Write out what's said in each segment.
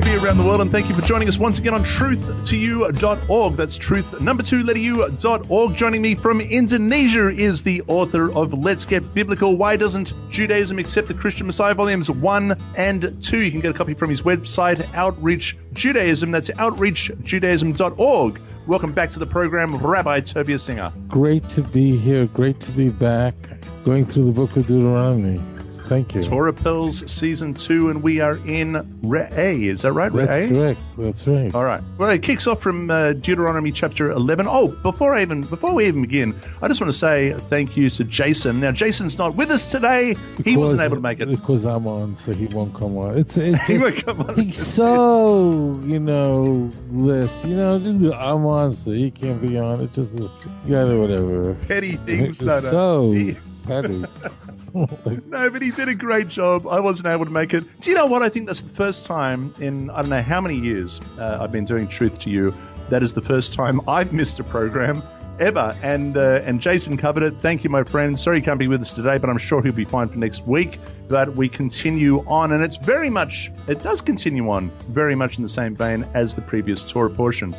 may be around the world, and thank you for joining us once again on truth2u.org. That's truth2u.org. Joining me from Indonesia is the author of Let's Get Biblical. Why Doesn't Judaism Accept the Christian Messiah? Volumes 1 and 2. You can get a copy from his website, Outreach Judaism. That's outreachjudaism.org. Welcome back to the program, Rabbi Tovia Singer. Great to be here. Great to be back. Going through the book of Deuteronomy. Thank you. Torah Pearls Season 2, and we are in Reeh. Is that right? That's Reeh? correct. That's right. All right. Well, it kicks off from Deuteronomy Chapter 11. Oh, before we even begin, I just want to say thank you to Jason. Now, Jason's not with us today. He wasn't able to make it. Because I'm on, so he won't come on. He won't come on. He's so, I'm on, so he can't be on. It's just, whatever. Petty things. Petty. No, but he did a great job. I wasn't able to make it. Do you know what? I think that's the first time in I don't know how many years I've been doing Truth to You. That is the first time I've missed a program ever. And Jason covered it. Thank you, my friend. Sorry he can't be with us today, but I'm sure he'll be fine for next week. But we continue on, and it does continue on very much in the same vein as the previous Torah portion.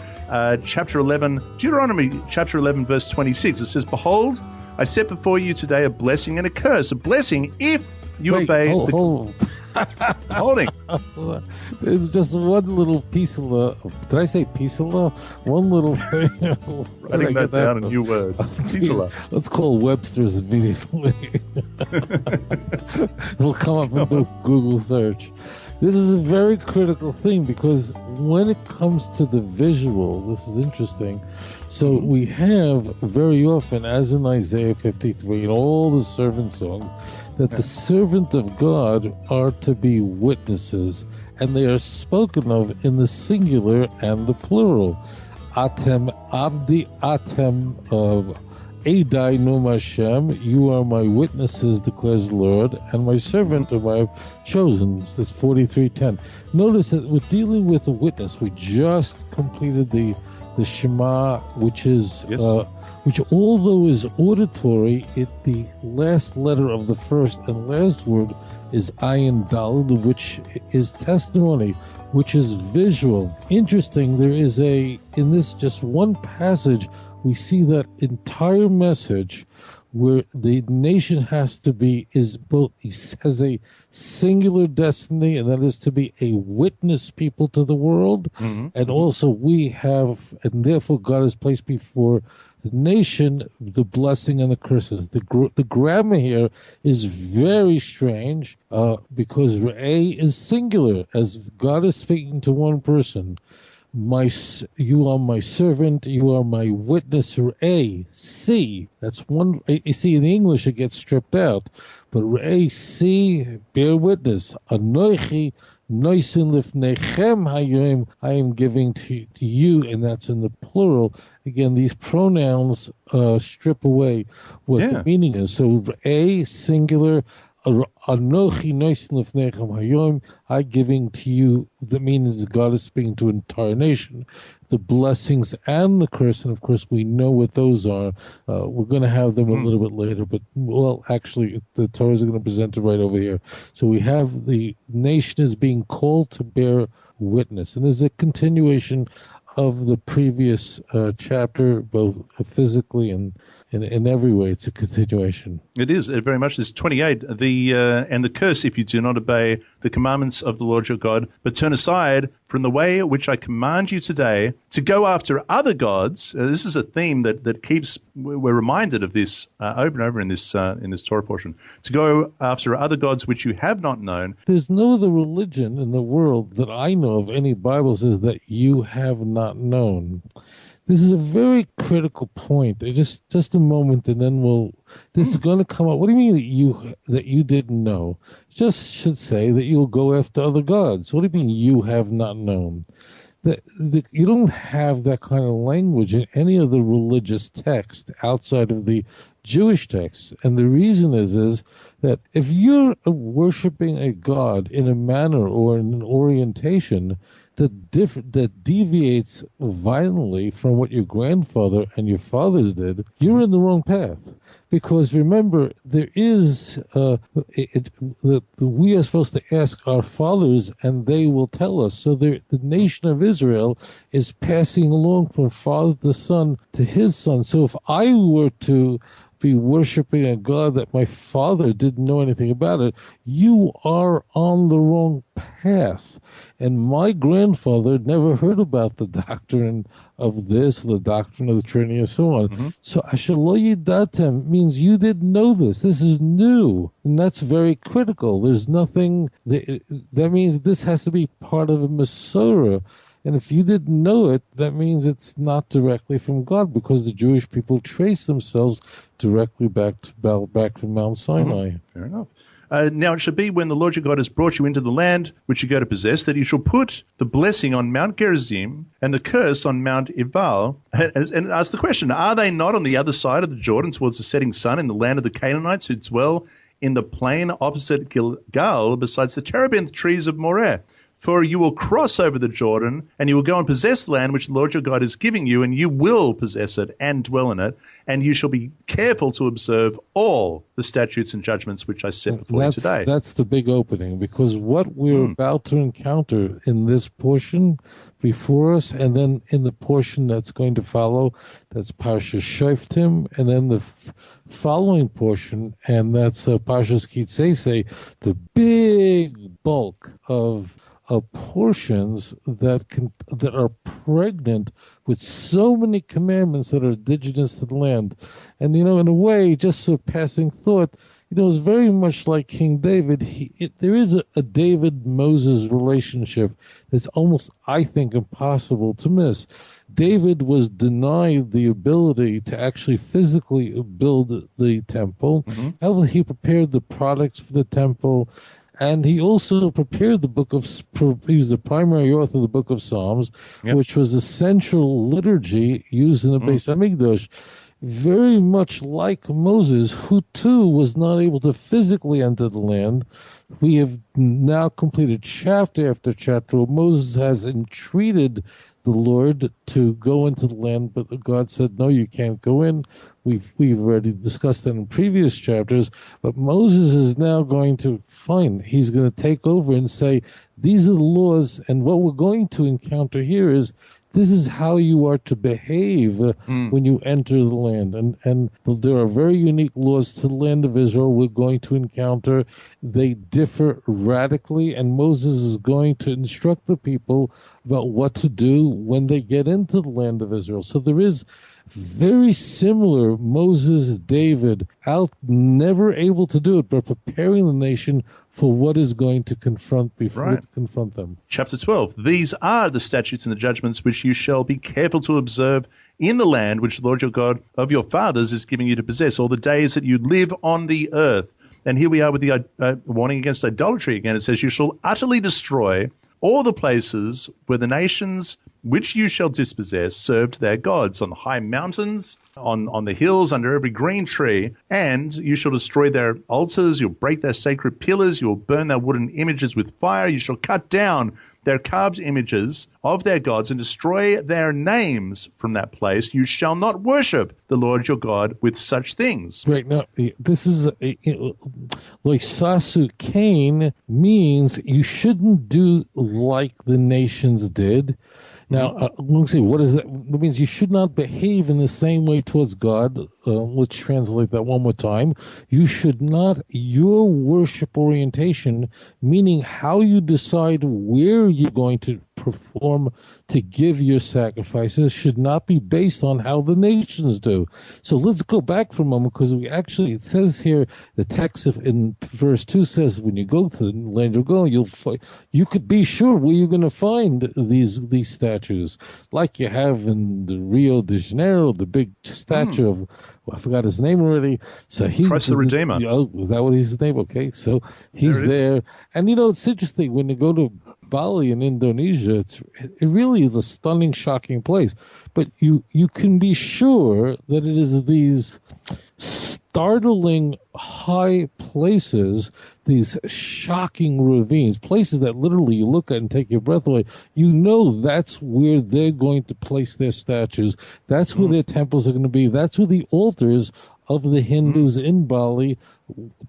Chapter 11, Deuteronomy chapter 11, verse 26. It says, "Behold, I set before you today a blessing and a curse. A blessing if you obey holding. It's just one little piece of the. Did I say piece of the? One little thing. Writing that down, a new word. Piece of the. Let's call Webster's immediately. It'll come up in Google search. This is a very critical thing because when it comes to the visual, this is interesting. So we have very often, as in Isaiah 53 and all the servant songs, that the servant of God are to be witnesses, and they are spoken of in the singular and the plural. Atem abdi atem Adai Nom Hashem, you are my witnesses, declares the Lord, and my servant whom I have chosen. That's 43:10. Notice that we're dealing with a witness. We just completed the Shema, which is which although is auditory, the last letter of the first and last word is Ayin Daled, which is testimony, which is visual. Interesting, there is in this just one passage, we see that entire message where the nation has a singular destiny, and that is to be a witness people to the world. And also we have, and therefore God has placed before the nation the blessing and the curses. The grammar here is very strange because Re'eh is singular, as God is speaking to one person. You are my servant, you are my witness, Re'eh, see. That's one, you see in the English it gets stripped out, but Re'eh, see, bear witness. Anoichi noisin lifnechem hayom, I am giving to you, and that's in the plural. Again, these pronouns strip away what the meaning is. So Re'eh, singular, Anochi noisin lifnechem hayom, I giving to you, that means God is speaking to an entire nation, the blessings and the curse, and of course we know what those are. We're going to have them a little bit later, but actually the Torah is going to present it right over here. So we have the nation is being called to bear witness, and there's a continuation of the previous chapter, both physically and in every way. It's a continuation. It is. It very much is. 28. And the curse if you do not obey the commandments of the Lord your God, but turn aside from the way which I command you today to go after other gods. This is a theme that keeps. We're reminded of this over and over in this Torah portion. To go after other gods which you have not known. There's no other religion in the world that I know of. Any Bible says that you have not known. This is a very critical point. Just a moment, and then this is going to come up. What do you mean that you didn't know? Just should say that you'll go after other gods. What do you mean you have not known? You don't have that kind of language in any of the religious text outside of the Jewish texts. And the reason is that if you're worshiping a god in a manner or in an orientation that deviates violently from what your grandfather and your fathers did, you're in the wrong path. Because remember, there is we are supposed to ask our fathers, and they will tell us. So the nation of Israel is passing along from father to son to his son. So if I were to be worshiping a God that my father didn't know anything about it, you are on the wrong path. And my grandfather never heard about the doctrine of this, the doctrine of the Trinity, and so on. Mm-hmm. So Ashaloyi Datem means you didn't know this. This is new. And that's very critical. There's nothing, that means this has to be part of a Masorah. And if you didn't know it, that means it's not directly from God, because the Jewish people trace themselves directly back from Mount Sinai. Mm-hmm. Fair enough. Now it shall be, when the Lord your God has brought you into the land which you go to possess, that you shall put the blessing on Mount Gerizim and the curse on Mount Ebal. And ask the question, are they not on the other side of the Jordan towards the setting sun in the land of the Canaanites who dwell in the plain opposite Gilgal, besides the terebinth trees of Moreh? For you will cross over the Jordan, and you will go and possess the land which the Lord your God is giving you, and you will possess it and dwell in it, and you shall be careful to observe all the statutes and judgments which I set before you today. That's the big opening, because what we're about to encounter in this portion before us, and then in the portion that's going to follow, that's Parshas Shoftim, and then the following portion, and that's Parshas Kitzesei, the big bulk of portions that are pregnant with so many commandments that are indigenous to the land. And, in a way, just a passing thought, it's very much like King David. There is a David-Moses relationship that's almost, I think, impossible to miss. David was denied the ability to actually physically build the temple. Mm-hmm. However, he prepared the products for the temple. And he also prepared he was the primary author of the book of Psalms, which was a central liturgy used in the Beis Hamikdash. Very much like Moses, who too was not able to physically enter the land. We have now completed chapter after chapter where Moses has entreated the Lord to go into the land, but God said, no, you can't go in. We've already discussed that in previous chapters, but Moses is now going to he's going to take over and say, these are the laws, and what we're going to encounter here is this is how you are to behave when you enter the land. And there are very unique laws to the land of Israel we're going to encounter. They differ radically, and Moses is going to instruct the people about what to do when they get into the land of Israel. So there is very similar Moses, David, never able to do it, but preparing the nation for what is going to confront them. Chapter 12. These are the statutes and the judgments which you shall be careful to observe in the land which the Lord your God of your fathers is giving you to possess, all the days that you live on the earth. And here we are with the warning against idolatry again. It says, you shall utterly destroy all the places where the nations which you shall dispossess served their gods, on the high mountains, on the hills, under every green tree, and you shall destroy their altars, you'll break their sacred pillars, you will burn their wooden images with fire, you shall cut down their carved images of their gods and destroy their names from that place. You shall not worship the Lord your God with such things. Right, now, this is, like Sasu Cain means you shouldn't do like the nations did. Now, let's see, what is that? It means you should not behave in the same way towards God. Let's translate that one more time. You should not, your worship orientation, meaning how you decide where you're going to perform to give your sacrifices, should not be based on how the nations do. So let's go back for a moment, because it says here, the text in verse 2 says, when you go to the land you'll go, you could be sure where you're going to find these statues, like you have in the Rio de Janeiro, the big statue of, I forgot his name already. So he's Christ the Redeemer. Is that what his name? Okay, so he's there. And it's interesting when you go to Bali in Indonesia, it really is a stunning, shocking place. But you can be sure that it is these startling high places, these shocking ravines, places that literally you look at and take your breath away. That's where they're going to place their statues. That's where their temples are going to be. That's where the altars of the Hindus in Bali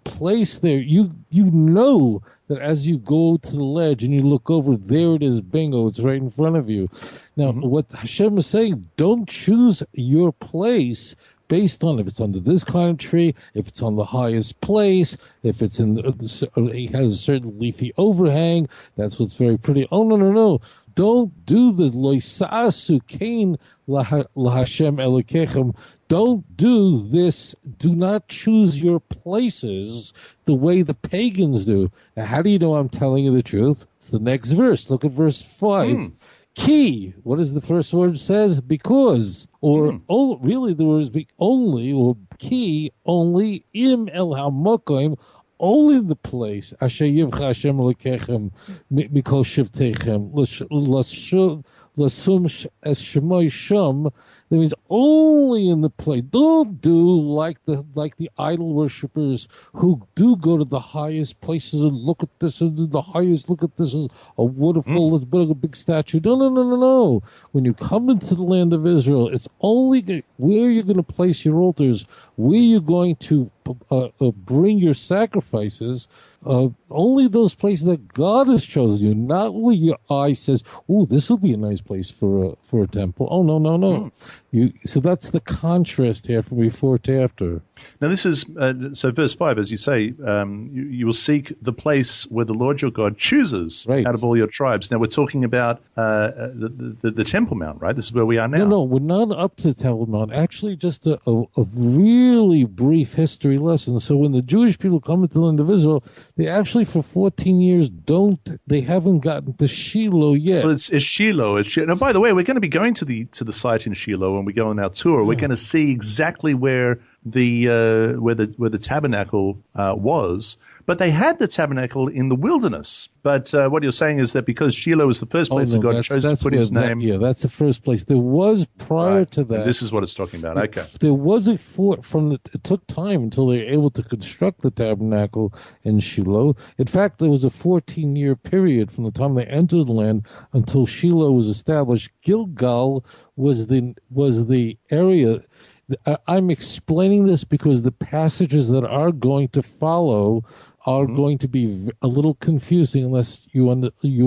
place there. You know that as you go to the ledge and you look over, there it is, bingo, it's right in front of you. Now, what Hashem is saying, don't choose your place based on if it's under this kind of tree, if it's on the highest place, if it's it has a certain leafy overhang, that's what's very pretty. Oh, no. Don't do the loisa'asu kain laHashem elokechem. Don't do this. Do not choose your places the way the pagans do. Now, how do you know I'm telling you the truth? It's the next verse. Look at verse 5. Ki, what does the first word says? Because, or really the word is only, or ki, only, im el hamokim, only the place, asher yivcha Hashem lekechem, mikol shivtechem, lasum es shemoy shum. That means only in the place. Don't do like the idol worshippers who do go to the highest places and look at this and the highest. Look at this as a waterfall. Let's build a big statue. No. When you come into the land of Israel, it's only where you're going to place your altars, where you're going to bring your sacrifices. Only those places that God has chosen you, not where your eye says, "Oh, this would be a nice place for a temple." Oh, no. So that's the contrast here from before to after. Now this is so verse 5, as you say, you will seek the place where the Lord your God chooses out of all your tribes. Now we're talking about the Temple Mount, right? This is where we are now. No, we're not up to the Temple Mount. Actually, just a really brief history lesson. So when the Jewish people come into the land of Israel, they actually for 14 years they haven't gotten to Shiloh yet. Well, it's Shiloh. Now, by the way, we're going to be going to the site in Shiloh when we go on our tour. We're going to see exactly where the tabernacle was, but they had the tabernacle in the wilderness. But what you're saying is that because Shiloh was the first place that God chose to put His name. That's the first place. There was prior to that. And this is what it's talking about. Okay. There was a fort it took time until they were able to construct the tabernacle in Shiloh. In fact, there was a 14-year period from the time they entered the land until Shiloh was established. Gilgal was the area. I'm explaining this because the passages that are going to follow are going to be a little confusing unless you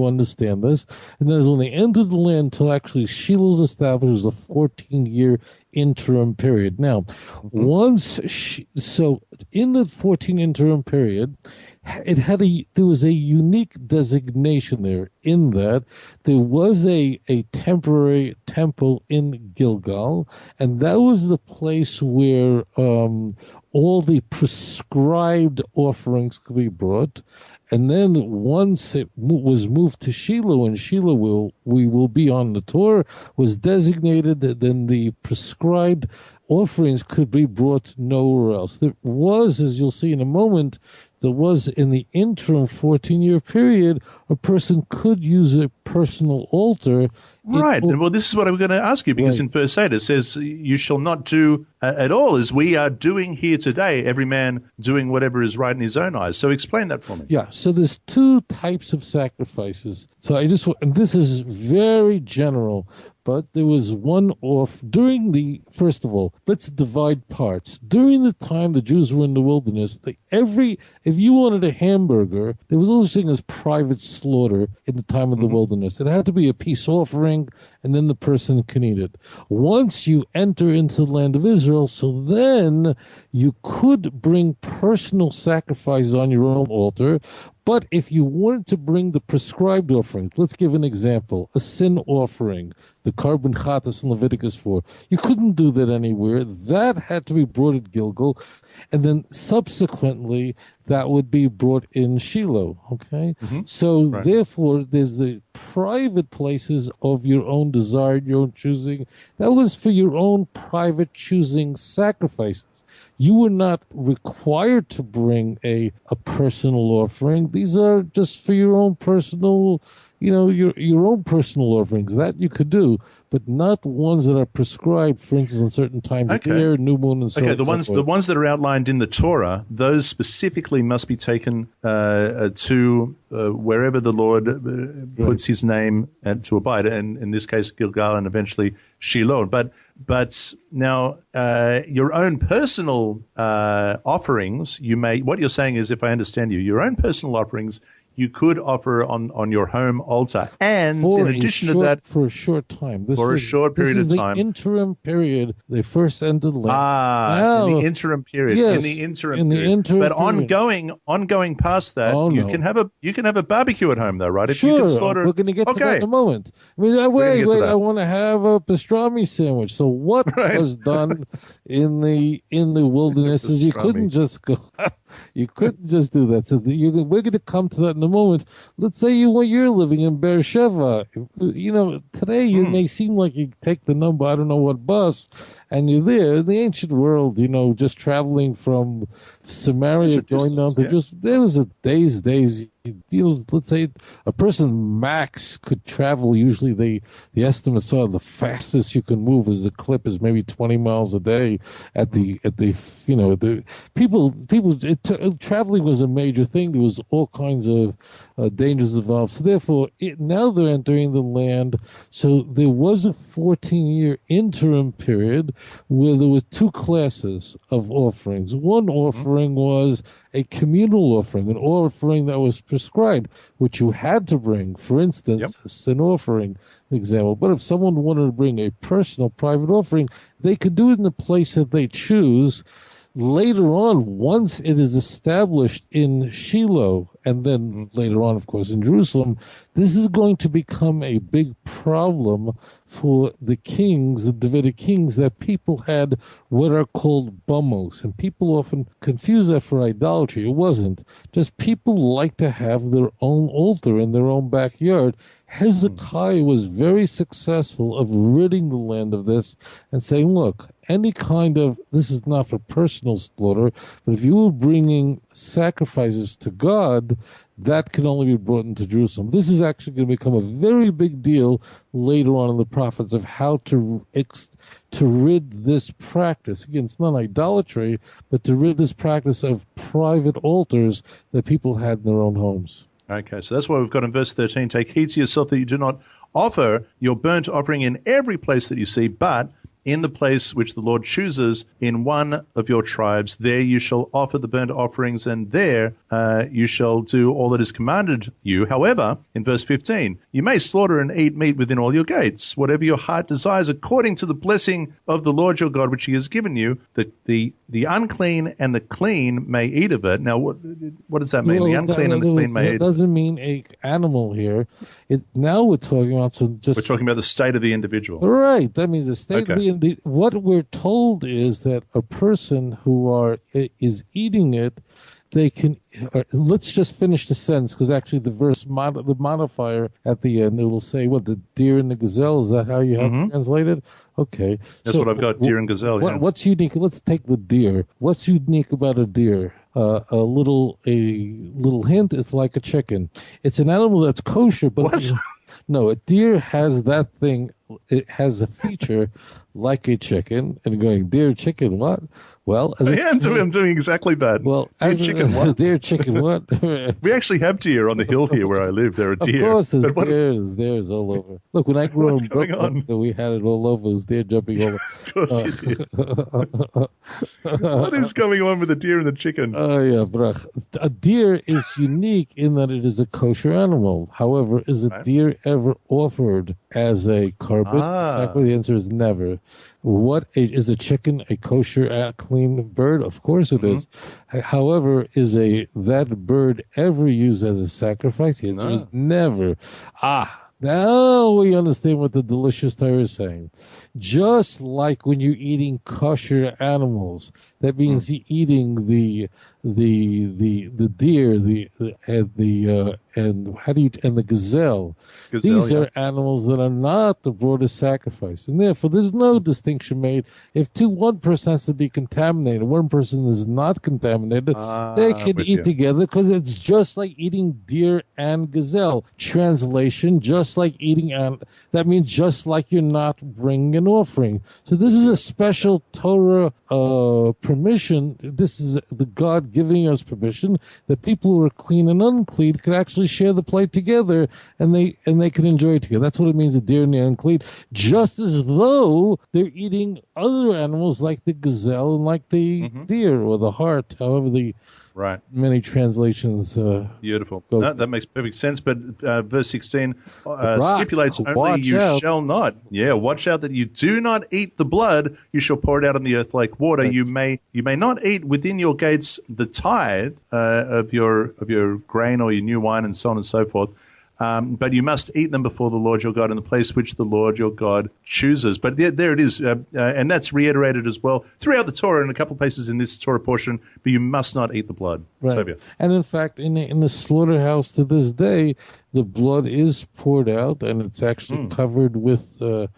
understand this. And then when they entered the land until actually Shiloh's established, was a 14-year interim period. Now, so in the 14 interim period, there was a unique designation there in that there was a temporary temple in Gilgal, and that was the place where all the prescribed offerings could be brought. And then once it was moved to Shiloh, and Shiloh we will be on the tour, was designated, then the prescribed offerings could be brought nowhere else. There was, as you'll see in a moment, there was in the interim 14-year period, a person could use a personal altar. Right. Well, this is what I'm going to ask you, because in verse 8 it says, you shall not do at all as we are doing here today, every man doing whatever is right in his own eyes. So explain that for me. Yeah. So there's two types of sacrifices. So and this is very general, but there was one off first of all, let's divide parts. During the time the Jews were in the wilderness, if you wanted a hamburger, there was no such thing as private slaughter in the time of the wilderness. It had to be a peace offering, and then the person can eat it. Once you enter into the land of Israel, so then you could bring personal sacrifices on your own altar. But if you wanted to bring the prescribed offerings, let's give an example, a sin offering, the carbon chatas in Leviticus 4, you couldn't do that anywhere. That had to be brought at Gilgal, and then subsequently that would be brought in Shiloh, okay? So therefore, there's the private places of your own desire, your own choosing. That was for your own private choosing sacrifices. You were not required to bring a personal offering. These are just for your own personal, your own personal offerings. That you could do, but not ones that are prescribed, for instance, on certain times of year, new moon, and so on. Okay, the ones that are outlined in the Torah, those specifically must be taken to wherever the Lord puts His name and to abide, and in this case, Gilgal, and eventually Shiloh. But But now, your own personal offerings, what you're saying is, if I understand you, your own personal offerings, you could offer on your home altar. And in addition to that, for a short time. For a short period of time. This is the interim period. They first entered land. In the interim period. Yes, in the interim in the period. interim But period. ongoing past that, you can have a barbecue at home, though, right? If you Sure, can slaughter, we're going to get to that in a moment. I mean, wait, I want to have a pastrami sandwich. So what was done in the wilderness is you couldn't just go. You couldn't just do that. So we're going to come to that in a moment. Let's say you're living in Beersheba. Today you may seem like you take the number, I don't know what bus, and you're there. In the ancient world, just traveling from Samaria going down to there was a days. Let's say a person max could travel. Usually, the estimates are the fastest you can move as a clip is maybe 20 miles a day. Traveling was a major thing. There was all kinds of dangers involved. So therefore, now they're entering the land. So there was a 14-year interim period where there was two classes of offerings. One offering was a communal offering, an offering that was prescribed, which you had to bring. For instance, a sin offering example. But if someone wanted to bring a personal, private offering, they could do it in the place that they choose. Later on, once it is established in Shiloh, and then later on, of course, in Jerusalem, this is going to become a big problem for the kings, the Davidic kings, that people had what are called bumos. And people often confuse that for idolatry. It wasn't. Just people like to have their own altar in their own backyard. Hezekiah was very successful of ridding the land of this and saying, look, any kind of, this is not for personal slaughter, but if you were bringing sacrifices to God, that can only be brought into Jerusalem. This is actually going to become a very big deal later on in the prophets of how to rid this practice. Again, it's not idolatry, but to rid this practice of private altars that people had in their own homes. Okay, so that's why we've got in verse 13, take heed to yourself that you do not offer your burnt offering in every place that you see, but in the place which the Lord chooses in one of your tribes, there you shall offer the burnt offerings, and there you shall do all that is commanded you. However, in verse 15, you may slaughter and eat meat within all your gates, whatever your heart desires, according to the blessing of the Lord your God, which he has given you. The unclean and the clean may eat of it. Now, what does that mean? The unclean and the clean may eat. It doesn't mean a animal here. Now we're talking about we're talking about the state of the individual. Right. That means the state of the what we're told is that a person who is eating it, they can. Let's just finish the sentence, because actually the verse, the modifier at the end, it will say what, the deer and the gazelle. Is that how you have it translated? Okay, that's what I've got. Deer and gazelle. What's unique? Let's take the deer. What's unique about a deer? A little hint. It's like a chicken. It's an animal that's kosher, but no, a deer has that thing. It has a feature like a chicken, and going, deer, chicken, what? Well, I'm doing exactly that. Well, deer, chicken, what? Deer, chicken, what? We actually have deer on the hill here where I live. There are deer. Of course, there's all over. Look, when I grew up in Brooklyn, we had it all over. It was deer jumping over. Of course you did. What is going on with the deer and the chicken? Oh, yeah, brach. A deer is unique in that it is a kosher animal. However, is a deer ever offered as a korban? The answer is never. What is a chicken a kosher, clean bird? Of course it is. However, is that bird ever used as a sacrifice? The answer is never. Now we understand what the delicious Torah is saying. Just like when you're eating kosher animals, that means you're eating the deer, and the gazelle. These are animals that are not the broadest sacrifice, and therefore there's no distinction made. If one person has to be contaminated, one person is not contaminated, they can eat together, because it's just like eating deer and gazelle. Translation: just like eating, that means just like you're not bringing an offering. So this is a special Torah permission. This is the God giving us permission that people who are clean and unclean could actually share the plate together, and they can enjoy it together. That's what it means, the deer and the unclean, just as though they're eating other animals like the gazelle and like the deer or the hart, however the right. many translations. Beautiful. No, that makes perfect sense. But verse 16 stipulates only shall not. Yeah, watch out that you do not eat the blood. You shall pour it out on the earth like water. Right. You may not eat within your gates the tithe of your grain or your new wine and so on and so forth. But you must eat them before the Lord your God in the place which the Lord your God chooses. But there it is. And that's reiterated as well throughout the Torah in a couple of places in this Torah portion. But you must not eat the blood. Right. And in fact, in the slaughterhouse to this day, the blood is poured out and it's actually covered with earth.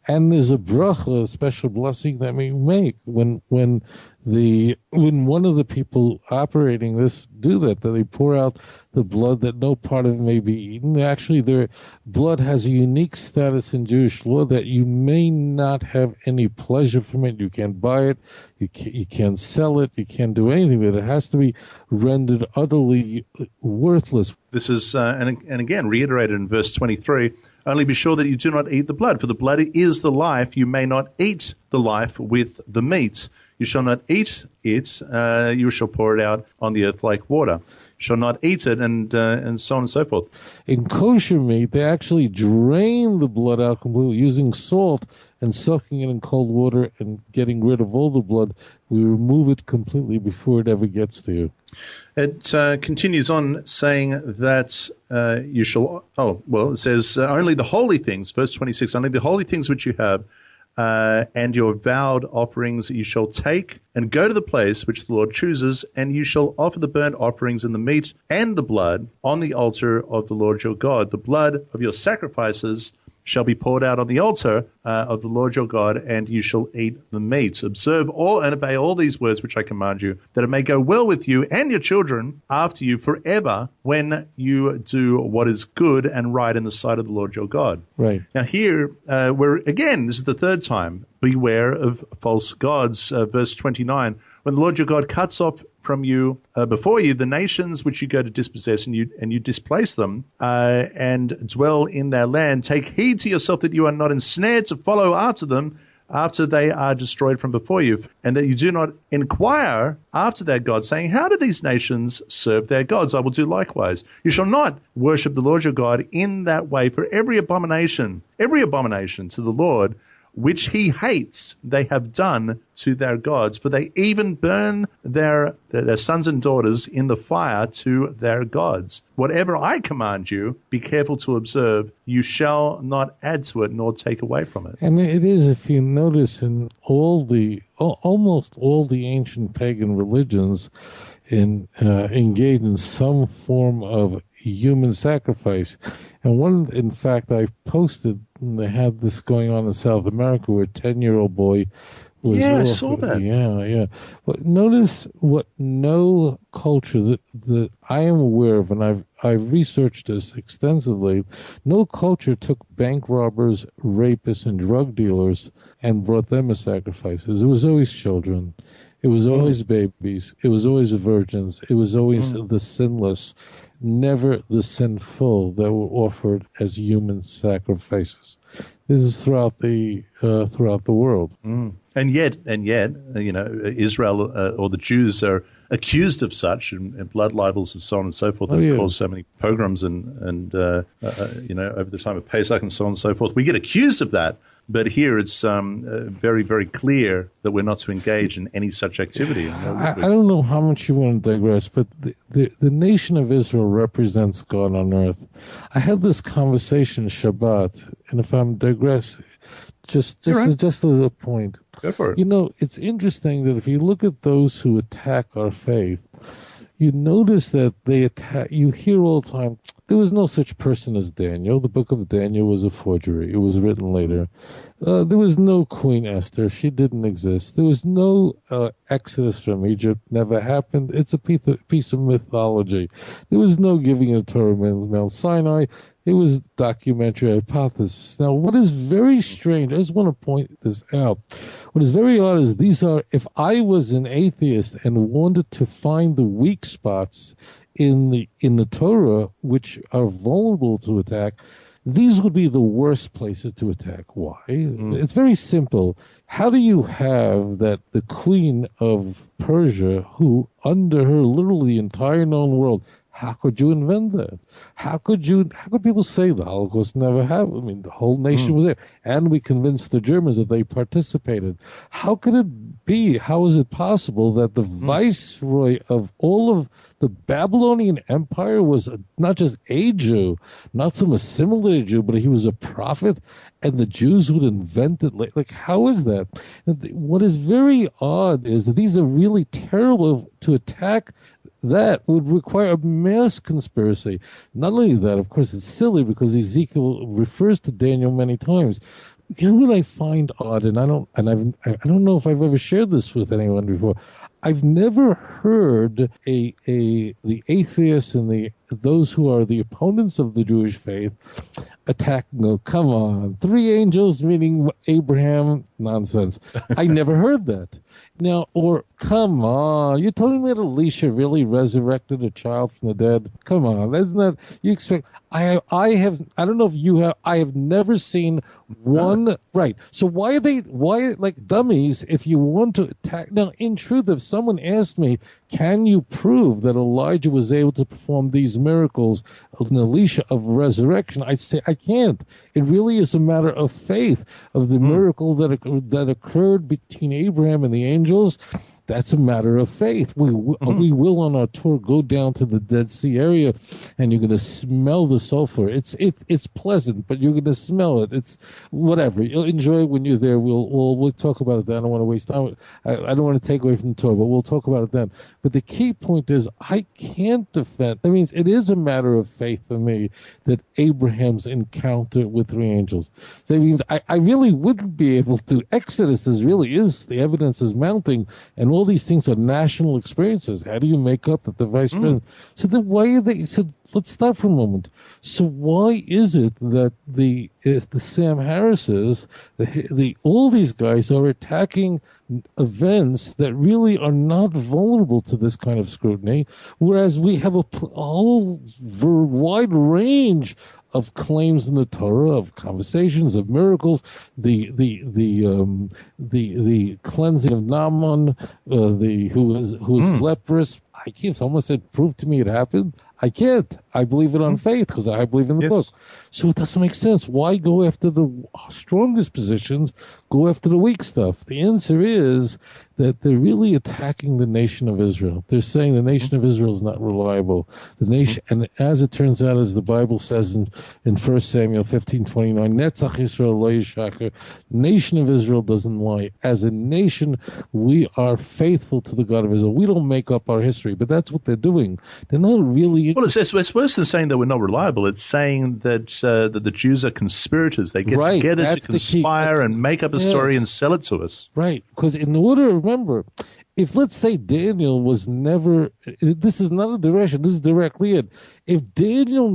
And there's a bracha, a special blessing that we make when one of the people operating this do that they pour out the blood that no part of it may be eaten. Actually, their blood has a unique status in Jewish law that you may not have any pleasure from it. You can't buy it. You can't sell it. You can't do anything with it. It has to be rendered utterly worthless. This is, and again, reiterated in verse 23, only be sure that you do not eat the blood, for the blood is the life. You may not eat the life with the meat. You shall not eat it. You shall pour it out on the earth like water. You shall not eat it, and so on and so forth. In kosher meat, they actually drain the blood out completely using salt and soaking it in cold water and getting rid of all the blood. We remove it completely before it ever gets to you. It continues on saying that you shall, it says only the holy things, verse 26, only the holy things which you have and your vowed offerings you shall take and go to the place which the Lord chooses, and you shall offer the burnt offerings and the meat and the blood on the altar of the Lord your God. The blood of your sacrifices shall be poured out on the altar of the Lord your God, and you shall eat the meat. Observe all and obey all these words which I command you, that it may go well with you and your children after you forever, when you do what is good and right in the sight of the Lord your God. Right. Now here, this is the third time, beware of false gods. Verse 29, when the Lord your God cuts off from you before you the nations which you go to dispossess, and you displace them and dwell in their land, take heed to yourself that you are not ensnared to follow after them after they are destroyed from before you, and that you do not inquire after their gods, saying, how do these nations serve their gods? I will do likewise. You shall not worship the Lord your God in that way, for every abomination to the Lord which he hates, they have done to their gods, for they even burn their sons and daughters in the fire to their gods. Whatever I command you, be careful to observe. You shall not add to it nor take away from it. And it is, if you notice, in almost all the ancient pagan religions, engage in some form of human sacrifice. And in fact, I posted, and they had this going on in South America, where a 10-year-old boy was I saw that. Yeah. But notice what no culture that I am aware of, and I've researched this extensively, no culture took bank robbers, rapists, and drug dealers and brought them as sacrifices. It was always children. It was always babies. It was always virgins. It was always the sinless, never the sinful, that were offered as human sacrifices. This is throughout the world. And yet, Israel or the Jews are accused of such, and blood libels and so on and so forth, that have caused so many pogroms and over the time of Pesach and so on and so forth. We get accused of that. But here it's very, very clear that we're not to engage in any such activity. I don't know how much you want to digress, but the nation of Israel represents God on earth. I had this conversation Shabbat, and if I'm digressing, just as a point. Go for it. It's interesting that if you look at those who attack our faith, you notice that they attack. You hear all the time, There was no such person as Daniel. The book of Daniel was a forgery. It was written later. There was no Queen Esther. She didn't exist. There was no Exodus from Egypt. Never happened. It's a piece of mythology. There was no giving of Torah on Mount Sinai. It was documentary hypothesis. Now, what is very strange, I just want to point this out. What is very odd is if I was an atheist and wanted to find the weak spots in the Torah, which are vulnerable to attack, these would be the worst places to attack. Why? It's very simple. How do you have that the queen of Persia, who under her literally the entire known world, how could you invent that? How could people say the Holocaust never happened? I mean, the whole nation was there. And we convinced the Germans that they participated. How could it be? How is it possible that the viceroy of all of the Babylonian Empire was not just a Jew, not some assimilated Jew, but he was a prophet, and the Jews would invent it? Like, how is that? What is very odd is that these are really terrible to attack. That would require a mass conspiracy. Not only that, of course, it's silly because Ezekiel refers to Daniel many times. You know what I find odd, and I don't know if I've ever shared this with anyone before. I've never heard the atheists and those who are the opponents of the Jewish faith attacking. Oh, come on, 3 angels meaning Abraham? Nonsense. I never heard that. Now, or come on, you're telling me that Elisha really resurrected a child from the dead? Come on, isn't that you expect? I don't know if you have. I have never seen one. Right. So why like dummies? If you want to attack now, in truth, if someone asked me, can you prove that Elijah was able to perform these miracles of an Elisha of resurrection? I'd say I can't. It really is a matter of faith of the miracle that occurred between Abraham and the angels. That's a matter of faith. We will on our tour go down to the Dead Sea area, and you're going to smell the sulfur. It's pleasant, but you're going to smell it. It's whatever. You'll enjoy it when you're there. We'll talk about it then. I don't want to waste time. I don't want to take away from the tour, but we'll talk about it then. But the key point is I can't defend. That means it is a matter of faith for me that Abraham's encounter with 3 angels. So it means I really wouldn't be able to. Exodus the evidence is mounting, and all these things are national experiences. How do you make up that the vice president? So then why are they? So let's stop for a moment. So why is it that the Sam Harrises, all these guys are attacking events that really are not vulnerable to this kind of scrutiny, whereas we have a whole wide range of claims in the Torah, of conversations, of miracles, the cleansing of Naaman, who was leprous. I can't. Someone said, "Prove to me it happened." I can't. I believe it on faith because I believe in the book. So it doesn't make sense. Why go after the strongest positions? Go after the weak stuff. The answer is that they're really attacking the nation of Israel. They're saying the nation of Israel is not reliable. The nation, and as it turns out, as the Bible says in 1 Samuel 15:29, Netzach Israel lo yishaker, the nation of Israel doesn't lie. As a nation, we are faithful to the God of Israel. We don't make up our history, but that's what they're doing. They're not really. Well, it's worse than saying that we're not reliable. It's saying that that the Jews are conspirators. They get together to conspire and make up a story and sell it to us. Right, because in order, remember, if let's say Daniel was never, this is not a direction, this is directly it. If Daniel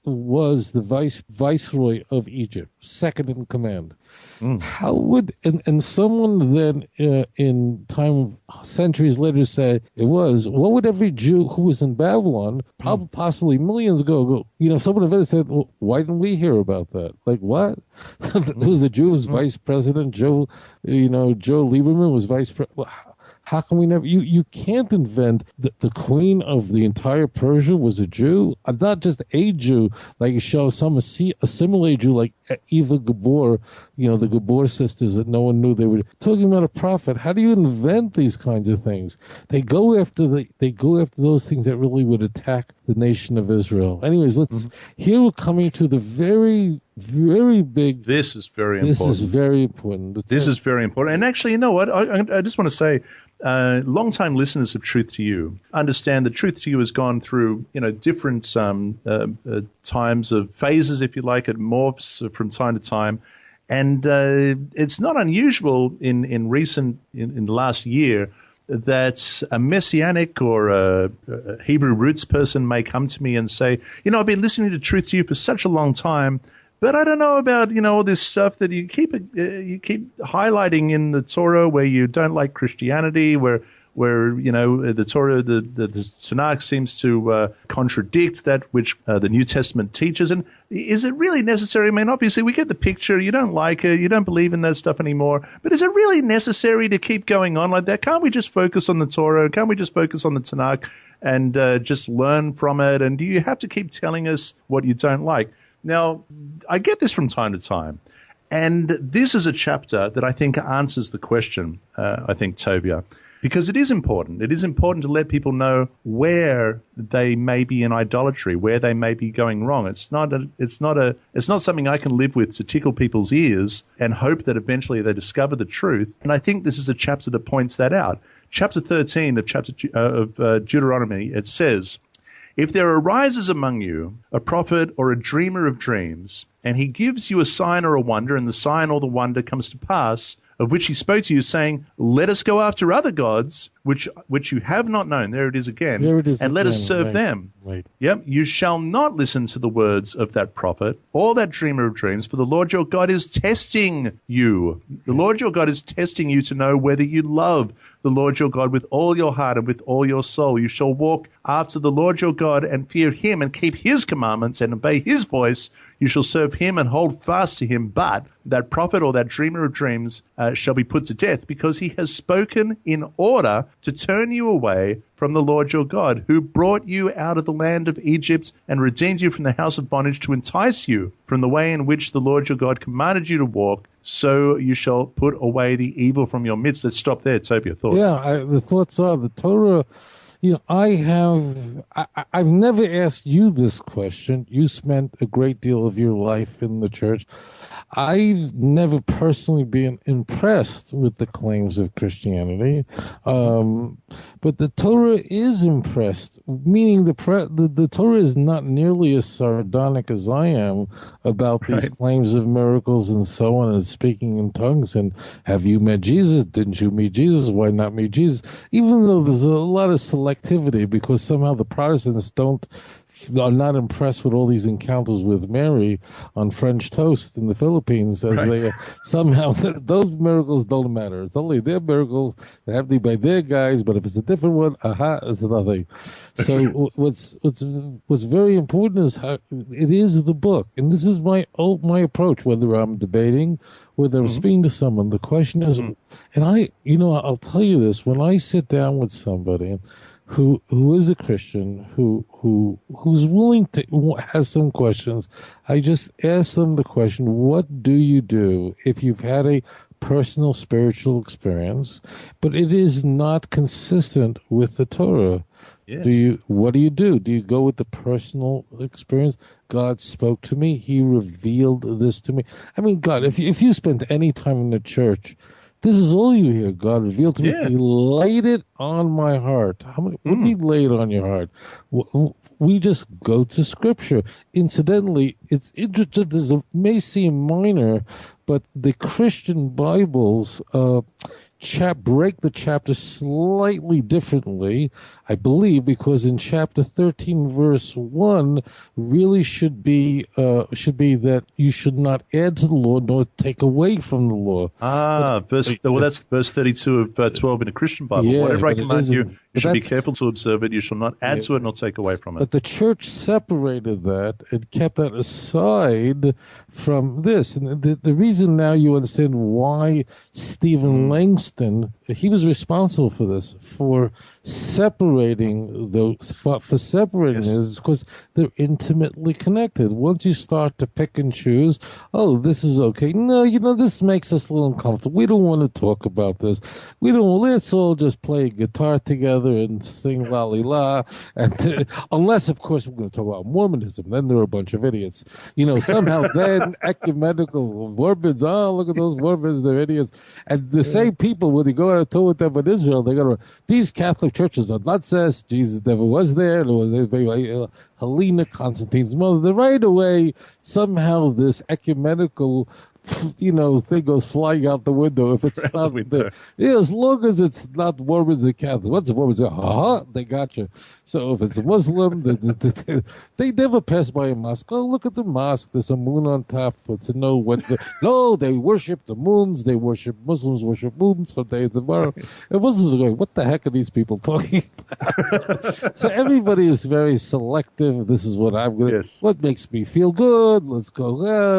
was the viceroy of Egypt, second in command, how would, and someone then in time, centuries later say it was, what would every Jew who was in Babylon, probably possibly millions ago, someone invented said, well, why didn't we hear about that? Like what? There was a Jew who was vice president, Joe Lieberman was vice president. Well, how can we never? You can't invent the queen of the entire Persia was a Jew, not just a Jew, like you show some assimilated Jew like Eva Gabor, the Gabor sisters that no one knew they were talking about a prophet. How do you invent these kinds of things? They go after those things that really would attack the nation of Israel. Anyways, here we're coming to the very very big. This is very This important. is very important. This is very important. And actually, you know what? I just want to say, long-time listeners of Truth to You understand that Truth to You has gone through, different times of phases, if you like. It morphs from time to time. And it's not unusual in the last year that a Messianic or a Hebrew roots person may come to me and say, I've been listening to Truth to You for such a long time, but I don't know about, all this stuff that you keep highlighting in the Torah where you don't like Christianity, where the Torah, the Tanakh seems to contradict that which the New Testament teaches. And is it really necessary? I mean, obviously, we get the picture. You don't like it. You don't believe in that stuff anymore. But is it really necessary to keep going on like that? Can't we just focus on the Torah? Can't we just focus on the Tanakh and just learn from it? And do you have to keep telling us what you don't like? Now, I get this from time to time. And this is a chapter that I think answers the question, Tovia. Because it is important. It is important to let people know where they may be in idolatry, where they may be going wrong. It's not something I can live with to tickle people's ears and hope that eventually they discover the truth. And I think this is a chapter that points that out. Chapter 13 of Deuteronomy, it says, "If there arises among you a prophet or a dreamer of dreams, and he gives you a sign or a wonder, and the sign or the wonder comes to pass, of which he spoke to you, saying, let us go after other gods, which you have not known." There it is again. There it is "And let again. us serve Right. them." Right. Yep. "You shall not listen to the words of that prophet or that dreamer of dreams, for the Lord your God is testing you." The Lord your God is testing you to know whether you love the Lord your God with all your heart and with all your soul. "You shall walk after the Lord your God and fear him and keep his commandments and obey his voice. You shall serve him and hold fast to him. But that prophet or that dreamer of dreams shall be put to death, because he has spoken in order to turn you away from the Lord your God, who brought you out of the land of Egypt and redeemed you from the house of bondage, to entice you from the way in which the Lord your God commanded you to walk. So you shall put away the evil from your midst." Let's stop there. Toby, your thoughts? Yeah, the thoughts are the Torah. I've never asked you this question. You spent a great deal of your life in the church. I've never personally been impressed with the claims of Christianity, but the Torah is impressed, meaning the Torah is not nearly as sardonic as I am about these claims of miracles and so on, and speaking in tongues, and have you met Jesus? Didn't you meet Jesus? Why not meet Jesus? Even though there's a lot of selectivity, because somehow the Protestants are not impressed with all these encounters with Mary on French toast in the Philippines, as they somehow those miracles don't matter. It's only their miracles that have to be by their guys. But if it's a different one, it's nothing. So what's very important is how it is the book, and this is my approach. Whether I'm debating, whether I'm speaking to someone, the question is, and I'll tell you this: when I sit down with somebody who is a Christian, who's willing to has some questions, I just ask them the question: what do you do if you've had a personal spiritual experience, but it is not consistent with the Torah? Yes. What do you do? Do you go with the personal experience? God spoke to me. He revealed this to me. I mean, God, if you spent any time in the church, this is all you hear. God revealed to me. He laid it on my heart. What did he lay it on your heart? We just go to Scripture. Incidentally, it's interesting. It may seem minor, but the Christian Bibles break the chapter slightly differently, I believe, because in chapter 13, verse 1, really should be that you should not add to the law nor take away from the law. That's verse 32 of 12 in the Christian Bible. Whatever I command you, you should be careful to observe it. You shall not add to it nor take away from it. But the church separated that and kept that aside from this. And the reason now you understand why Stephen Langston he was responsible for this, for separating those, for separating this, because they're intimately connected. Once you start to pick and choose, oh, this is okay. No, this makes us a little uncomfortable. We don't want to talk about this. Let's all just play guitar together and sing la li la. And unless, of course, we're going to talk about Mormonism, then they're a bunch of idiots. Somehow then ecumenical Mormons, look at those Mormons, they're idiots. And the same people, when they go out and talk with them in Israel, they go, these Catholic churches are nuts. Jesus never was there. There was Helena, Constantine's mother. Right away, somehow this ecumenical thing goes flying out the window if it's not there. Yeah, as long as it's not Mormons and Catholics. Once the Mormons say, they got you. So if it's a Muslim, they never pass by a mosque. Oh, look at the mosque. There's a moon on top. No, they worship the moons. Muslims worship moons from day to tomorrow. And Muslims are going, what the heck are these people talking about? So everybody is very selective. This is what I'm going to, what makes me feel good. Let's go.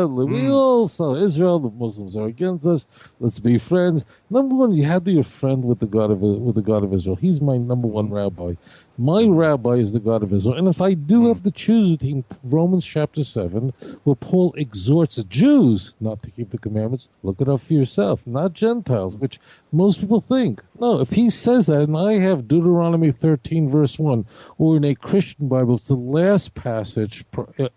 We all saw Israel. The Muslims are against us. Let's be friends. Number one, you have to be a friend with the God of Israel. He's my number one rabbi. My rabbi is the God of Israel. And if I do have to choose between Romans chapter 7, where Paul exhorts Jews not to keep the commandments, look it up for yourself, not Gentiles, which most people think. No, if he says that, and I have Deuteronomy 13, verse 1, or in a Christian Bible, it's the last passage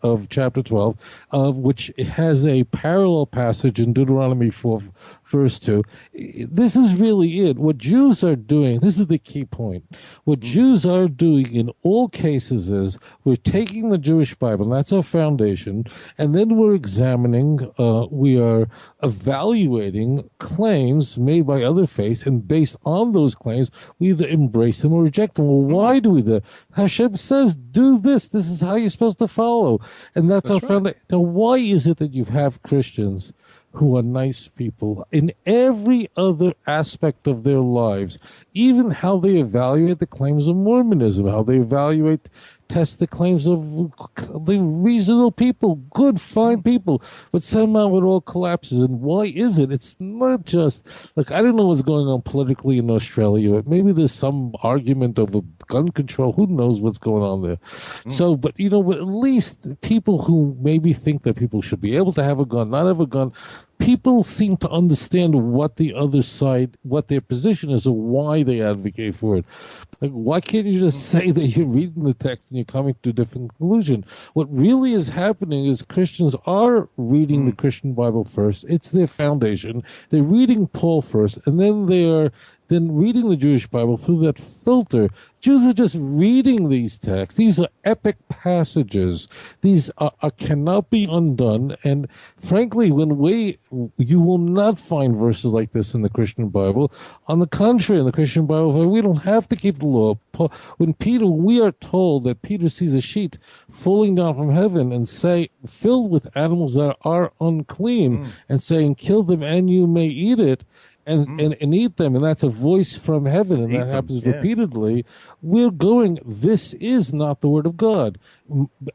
of chapter 12, of which has a parallel passage in Deuteronomy 4, verse 2. This is really it. What Jews are doing, this is the key point. What Jews are doing in all cases is we're taking the Jewish Bible, and that's our foundation, and then we're examining, we are evaluating claims made by other faiths, and based on those claims, we either embrace them or reject them. Well, why do we do that? Hashem says, do this. This is how you're supposed to follow. And that's our foundation. Now, why is it that you have Christians who are nice people in every other aspect of their lives, even how they evaluate the claims of Mormonism, how they test the claims of the reasonable people, good, fine people, but somehow it all collapses. And why is it? It's not just, I don't know what's going on politically in Australia. Maybe there's some argument over gun control. Who knows what's going on there? So, but at least people who maybe think that people should be able to have a gun, not have a gun, people seem to understand what the other side, what their position is, or why they advocate for it. Why can't you just say that you're reading the text and you're coming to a different conclusion? What really is happening is Christians are reading the Christian Bible first. It's their foundation. They're reading Paul first, and then they are reading the Jewish Bible through that filter. Jews are just reading these texts. These are epic passages. These cannot be undone. And frankly, you will not find verses like this in the Christian Bible. On the contrary, in the Christian Bible, we don't have to keep the law. When we are told that Peter sees a sheet falling down from heaven and filled with animals that are unclean, and saying, kill them and you may eat it. And eat them, and that's a voice from heaven, and that happens repeatedly. We're going, this is not the word of God.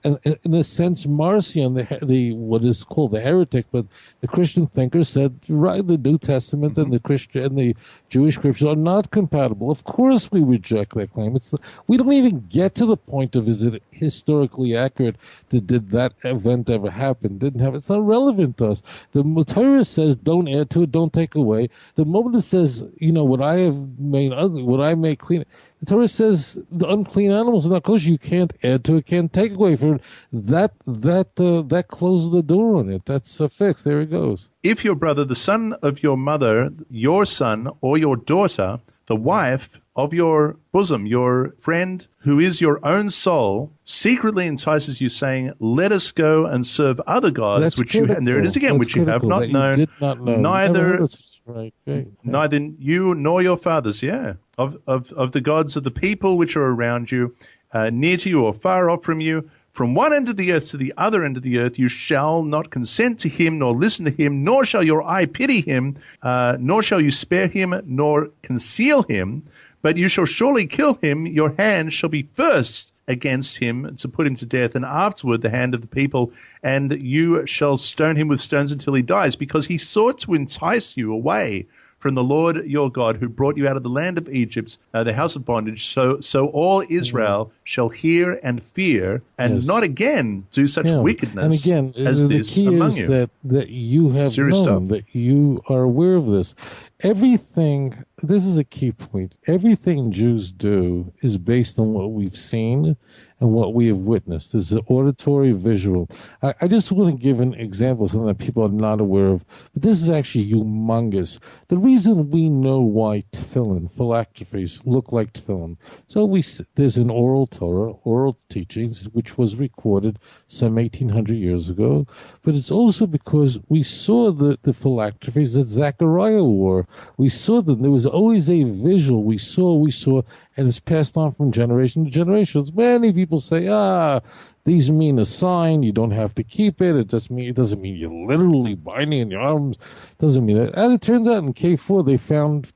And in a sense, Marcion, the what is called the heretic, but the Christian thinker said, right, the New Testament and the Christian and the Jewish scriptures are not compatible. Of course, we reject that claim. We don't even get to the point of, is it historically accurate? Did that event ever happen? Didn't happen? It's not relevant to us. The Torah says, don't add to it, don't take away. The moment it says, what I have made ugly, what I make clean, the Torah says the unclean animals are not kosher. You can't add to it, can't take away from it. That closes the door on it. That's a fix. There it goes. If your brother, the son of your mother, your son or your daughter, the wife of your bosom, your friend, who is your own soul, secretly entices you, saying, let us go and serve other gods, That's which critical. you, and there it is again, That's which you have critical, not known, did not know. neither Right. Okay. neither you nor your fathers, of the gods of the people which are around you, near to you or far off from you, from one end of the earth to the other end of the earth, you shall not consent to him, nor listen to him, nor shall your eye pity him, nor shall you spare him, nor conceal him, but you shall surely kill him. Your hand shall be first against him to put him to death, and afterward the hand of the people, and you shall stone him with stones until he dies, because he sought to entice you away from the Lord your God, who brought you out of the land of Egypt, the house of bondage. So all Israel shall hear and fear, and not again do such wickedness and again, as the this key among is you. that you have Serious known, stuff. that you are aware of this. Everything, this is a key point. Everything Jews do is based on what we've seen and what we have witnessed. There's an auditory, visual. I just want to give an example, something that people are not aware of, but this is actually humongous. The reason we know why tefillin, phylacteries, look like tefillin, there's an oral Torah, oral teachings, which was recorded some 1,800 years ago, but it's also because we saw the phylacteries that Zechariah wore. We saw them. There was always a visual. We saw, and it's passed on from generation to generation. Many people say, these mean a sign. You don't have to keep it. It doesn't mean you're literally binding in your arms. It doesn't mean that. As it turns out, in K4, they found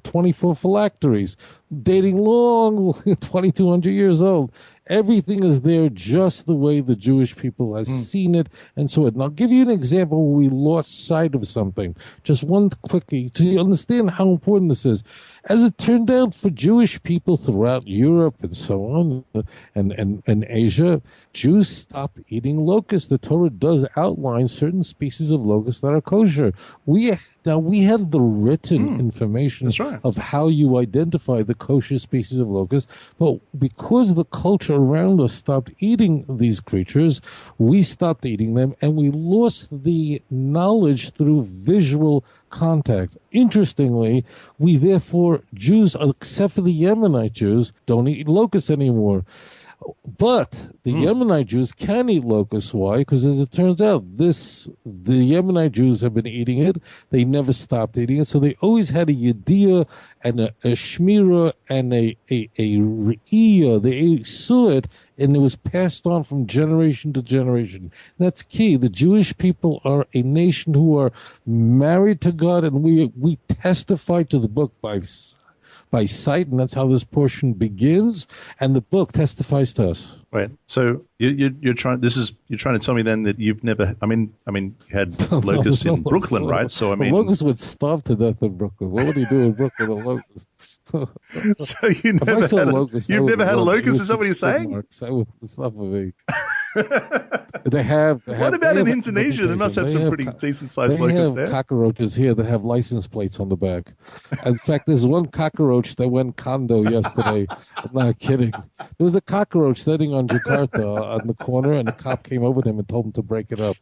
24 phylacteries dating long, 2,200 years old. Everything is there just the way the Jewish people has seen it and saw it. And I'll give you an example where we lost sight of something. Just one quickie to understand how important this is. As it turned out, for Jewish people throughout Europe and so on, and Asia, Jews stopped eating locusts. The Torah does outline certain species of locusts that are kosher. We had the written information of how you identify the kosher species of locusts, but because the culture around us stopped eating these creatures, we stopped eating them, and we lost the knowledge through visual contact. Interestingly, Jews, except for the Yemenite Jews, don't eat locusts anymore. But the Yemenite Jews can eat locusts. Why? Because as it turns out, the Yemenite Jews have been eating it. They never stopped eating it. So they always had a yediyah and a shmira and a re'iyah. They saw it, and it was passed on from generation to generation. That's key. The Jewish people are a nation who are married to God, and we testify to the book by sight, and that's how this portion begins, and the book testifies to us. Right. So you're trying to tell me then that you've never. I mean, you had locusts in Brooklyn, right? So I mean, locusts would starve to death in Brooklyn. What would he do in Brooklyn? A locust. So you've never had a locust? Is that what you're saying? Marks. It's not for me. They have. What about in Indonesia? They must have some pretty decent-sized locusts there. They have cockroaches here that have license plates on the back. In fact, there's one cockroach that went condo yesterday. I'm not kidding. There was a cockroach sitting on Jakarta on the corner, and the cop came over to him and told him to break it up.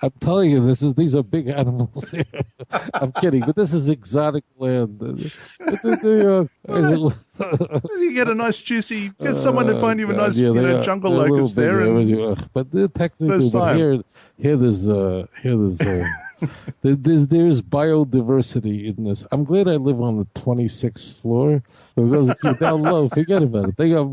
I'm telling you, these are big animals here. I'm kidding, but this is exotic land. Maybe you get a nice juicy. Get someone to find you a nice jungle locust there. But they're technically, there's there's biodiversity in this. I'm glad I live on the 26th floor, because if you're down low, forget about it. They got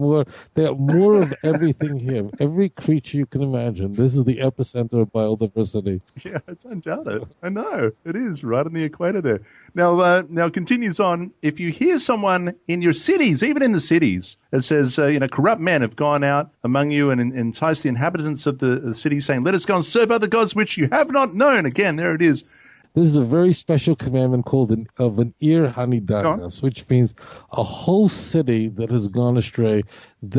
more of everything here. Every creature you can imagine. This is the epicenter of biodiversity. Yeah, it's undoubted. I know it is right on the equator there. Now continues on. If you hear someone in your cities, even in the cities, it says, corrupt men have gone out among you and enticed the inhabitants of the city, saying, "Let us go and serve other gods which you have not known." Again, there it is. This is a very special commandment called an Ir Hanidakas, which means a whole city that has gone astray. A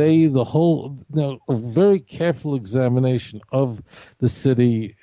very careful examination of the city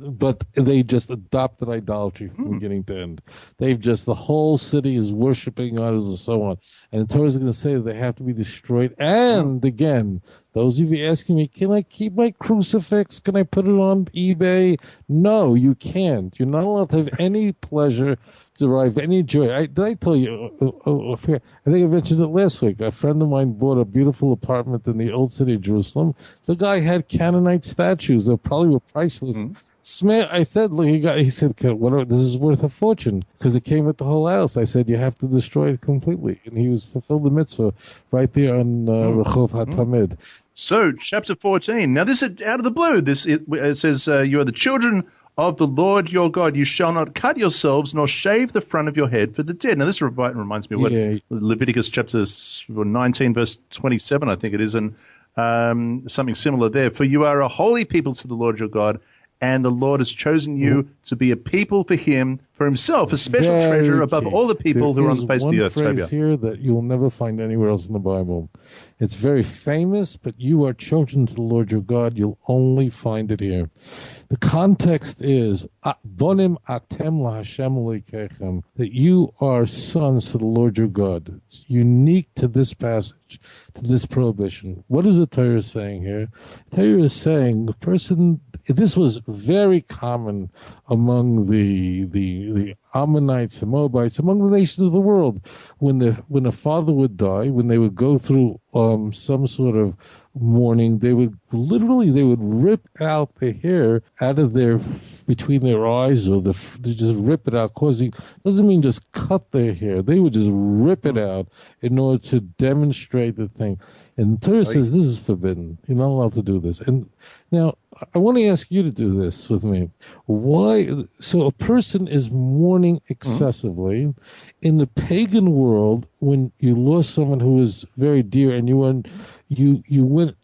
but they just adopted idolatry from beginning to end. The whole city is worshiping idols and so on. And the Torah is going to say that they have to be destroyed. And again, those of you asking me, can I keep my crucifix? Can I put it on eBay? No, you can't. You're not allowed to have any pleasure, derive any joy. Did I tell you? I think I mentioned it last week. A friend of mine bought a beautiful apartment in the old city of Jerusalem. The guy had Canaanite statues that probably were priceless. I said, look, he said, this is worth a fortune, because it came with the whole house. I said, you have to destroy it completely. And he was fulfilled the mitzvah right there on Rehov HaTamid. So, chapter 14. Now, this is out of the blue. It says, you are the children of the Lord your God. You shall not cut yourselves, nor shave the front of your head for the dead. Now, this reminds me of what Leviticus chapter 19, verse 27, I think it is, and something similar there. For you are a holy people to the Lord your God, and the Lord has chosen you to be a people for him, for himself a special Very treasure above key. all the people who are on the face of the earth. There's one Tobiah. phrase here that you'll never find anywhere else in the Bible. It's very famous, but you are children to the Lord your God. You'll only find it here. The context is Bonim atem laHashem Elokeichem, that you are sons to the Lord your God. It's unique to this passage, to this prohibition. What is the Torah saying here? The Torah is saying the person. This was very common among the Ammonites, the Moabites, among the nations of the world. When a father would die, when they would go through some sort of mourning, they would rip out the hair out of between their eyes, or they just rip it out. Doesn't mean just cut their hair. They would just rip it out in order to demonstrate the thing. And the Torah says this is forbidden. You're not allowed to do this. And now I want to ask you to do this with me. Why? So a person is mourning excessively. In the pagan world, when you lost someone who was very dear, and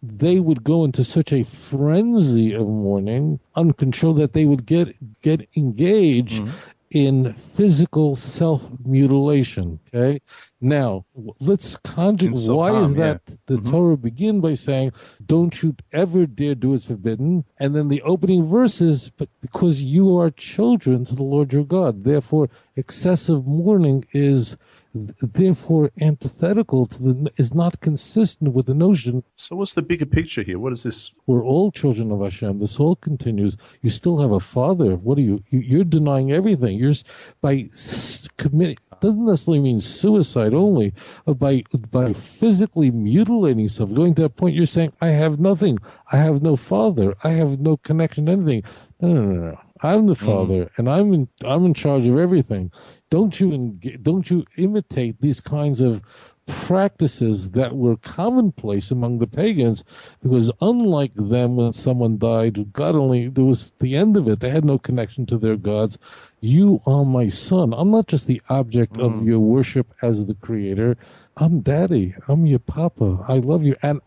they would go into such a frenzy of mourning, uncontrolled, that they would get engaged in physical self-mutilation. Okay, now let's conjure. Why is that? The Torah begin by saying, "Don't you ever dare do what's forbidden," and then the opening verses, "But because you are children to the Lord your God, therefore excessive mourning is." Therefore, antithetical to is not consistent with the notion. So, what's the bigger picture here? What is this? We're all children of Hashem. This all continues. You still have a father. What are you? You're denying everything. You're by committing. Doesn't necessarily mean suicide only. By physically mutilating yourself, going to that point, you're saying, "I have nothing. I have no father. I have no connection to anything." No. I'm the father, and I'm in charge of everything. Don't you imitate these kinds of practices that were commonplace among the pagans, because unlike them, when someone died, there was the end of it. They had no connection to their gods. You are my son. I'm not just the object of your worship as the creator. I'm daddy. I'm your papa. I love you. And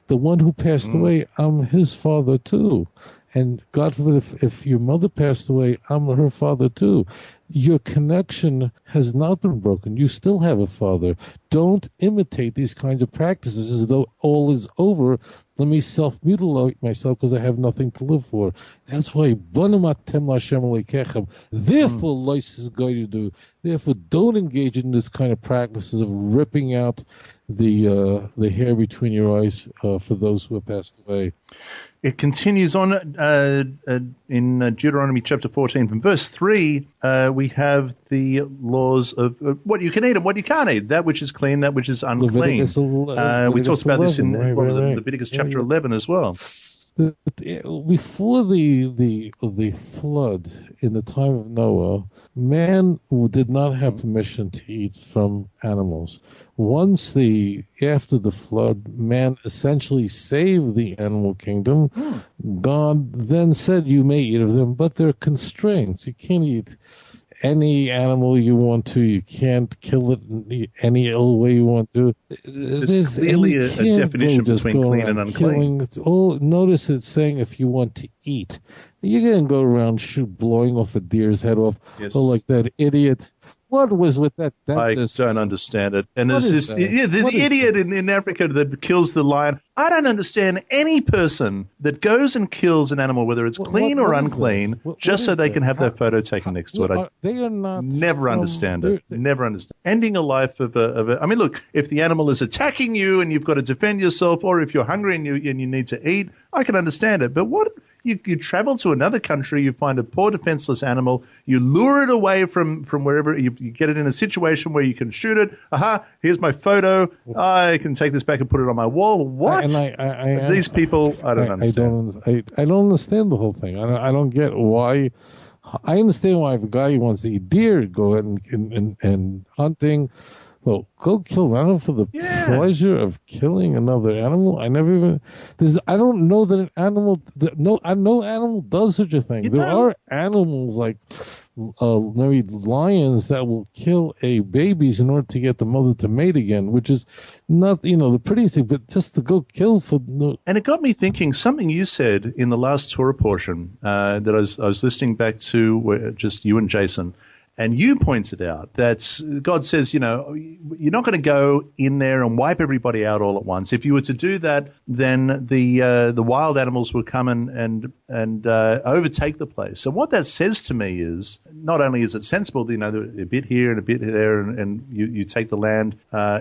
the one who passed away, I'm his father too. And God forbid, if your mother passed away, I'm her father too. Your connection has not been broken. You still have a father. Don't imitate these kinds of practices as though all is over. Let me self-mutilate myself because I have nothing to live for. That's why, therefore, lice is going to do. Therefore, don't engage in this kind of practices of ripping out the hair between your eyes for those who have passed away. It continues on in Deuteronomy Chapter 14 from verse 3. We have the laws of what you can eat and what you can't eat, that which is clean, that which is unclean. We talked about this in Leviticus Chapter 11 as well. Before the flood, in the time of Noah, man did not have permission to eat from animals. After the flood, man essentially saved the animal kingdom. God then said, "You may eat of them, but there are constraints. You can't eat any animal you want to. You can't kill it in any ill way you want to." There's clearly a definition between clean and unclean. Notice it's saying if you want to eat. You can't go around blowing off a deer's head off. Yes. Oh, like that idiot. What was with that dentist? I don't understand it. And there's this idiot in Africa that kills the lion. I don't understand any person that goes and kills an animal, whether it's clean or unclean, just so they can have their photo taken next to it. They are not. Never understand it. Never understand. Ending a life of a. I mean, look, if the animal is attacking you and you've got to defend yourself, or if you're hungry and you need to eat, I can understand it. But what? You travel to another country, you find a poor defenseless animal, you lure it away from wherever, you get it in a situation where you can shoot it. Aha, here's my photo. I can take this back and put it on my wall. What? These people, I don't understand. I don't understand the whole thing. I don't get why. I understand why if a guy wants to eat deer, go ahead and hunting. Well, go kill an animal for the pleasure of killing another animal. I don't know that an animal. No animal does such a thing. There are animals like maybe lions that will kill babies in order to get the mother to mate again, which is not the prettiest thing, but just to go kill for no. And it got me thinking something you said in the last Torah portion that I was listening back to, just you and Jason. And you pointed out that God says, you're not going to go in there and wipe everybody out all at once. If you were to do that, then the wild animals would come and overtake the place. So what that says to me is, not only is it sensible, a bit here and a bit there, and you take the land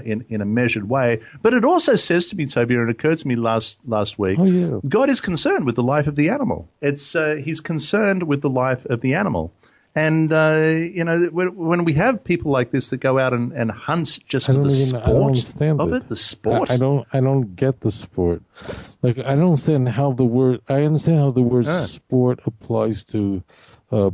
in a measured way, but it also says to me, Toby, and it occurred to me last week, God is concerned with the life of the animal. He's concerned with the life of the animal. And, when we have people like this that go out and hunt just for the sport of it, the sport. I don't get the sport. Like, I don't understand how the word sport applies to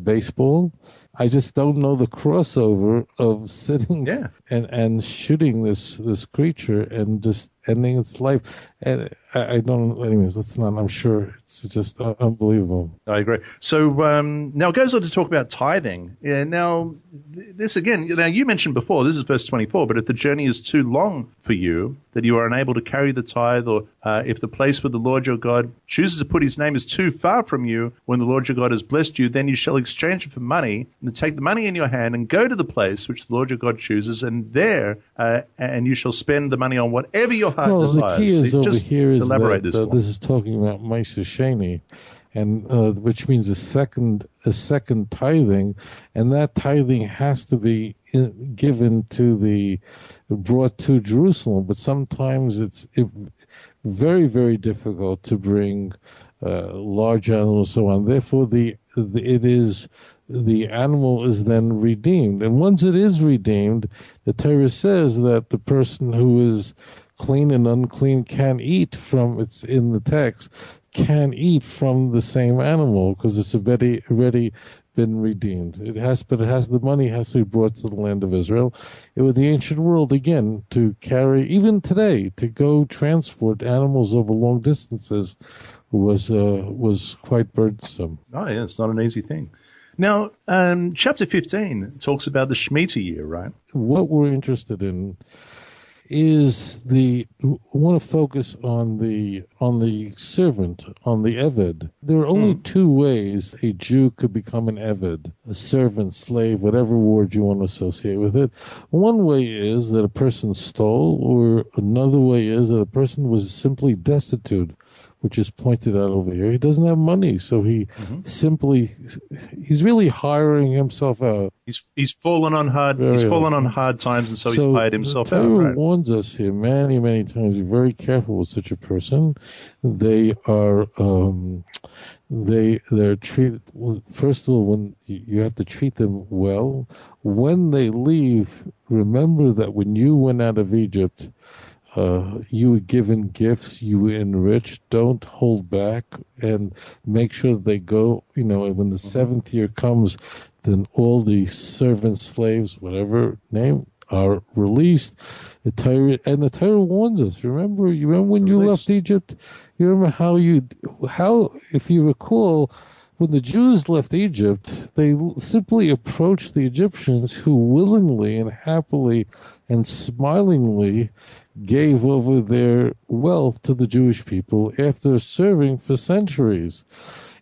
baseball. I just don't know the crossover of sitting and shooting this creature and just ending its life. And I don't. Anyways, I'm sure it's just unbelievable. I agree. So now it goes on to talk about tithing. Now this again. Now you mentioned before. This is verse 24. But if the journey is too long for you, that you are unable to carry the tithe, or if the place where the Lord your God chooses to put His name is too far from you, when the Lord your God has blessed you, then you shall exchange it for money, and take the money in your hand and go to the place which the Lord your God chooses, and there and you shall spend the money on whatever your heart desires. The key is over here is elaborate that this is talking about Ma'aser Sheni, and which means a second tithing, and that tithing has to be brought to Jerusalem. But sometimes it's very, very difficult to bring large animals, so on. Therefore, the animal is then redeemed, and once it is redeemed, the Torah says that the person who is clean and unclean can eat from, it's in the text, can eat from the same animal because it's already been redeemed. The money has to be brought to the land of Israel. It was the ancient world, again, to carry, even today, to go transport animals over long distances was quite burdensome. Oh, yeah, it's not an easy thing. Now, chapter 15 talks about the Shemitah year, right? What we're interested in is we want to focus on the servant, on the Eved. There are only two ways a Jew could become an Eved, a servant, slave, whatever word you want to associate with it. One way is that a person stole, or another way is that a person was simply destitute, which is pointed out over here. He doesn't have money, so he's really hiring himself out. He's fallen on hard times, and so he's hired himself out. The Torah right? warns us here many, many times. Be very careful with such a person. They're treated. First of all, when you have to treat them well. When they leave, remember that when you went out of Egypt, you were given gifts, you were enriched. Don't hold back, and make sure that they go. When the seventh year comes, then all the servants, slaves, whatever name, are released. The Torah warns us. Remember when you left Egypt? You remember how if you recall, when the Jews left Egypt, they simply approached the Egyptians, who willingly and happily and smilingly gave over their wealth to the Jewish people after serving for centuries.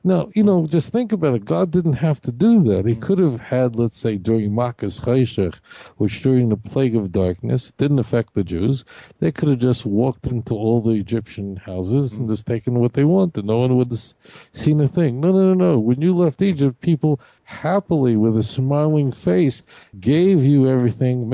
Now, just think about it. God didn't have to do that. He could have had, let's say, during Makas Chayshech, which during the plague of darkness didn't affect the Jews, they could have just walked into all the Egyptian houses and just taken what they wanted. No one would have seen a thing. No. When you left Egypt, people happily, with a smiling face, gave you everything.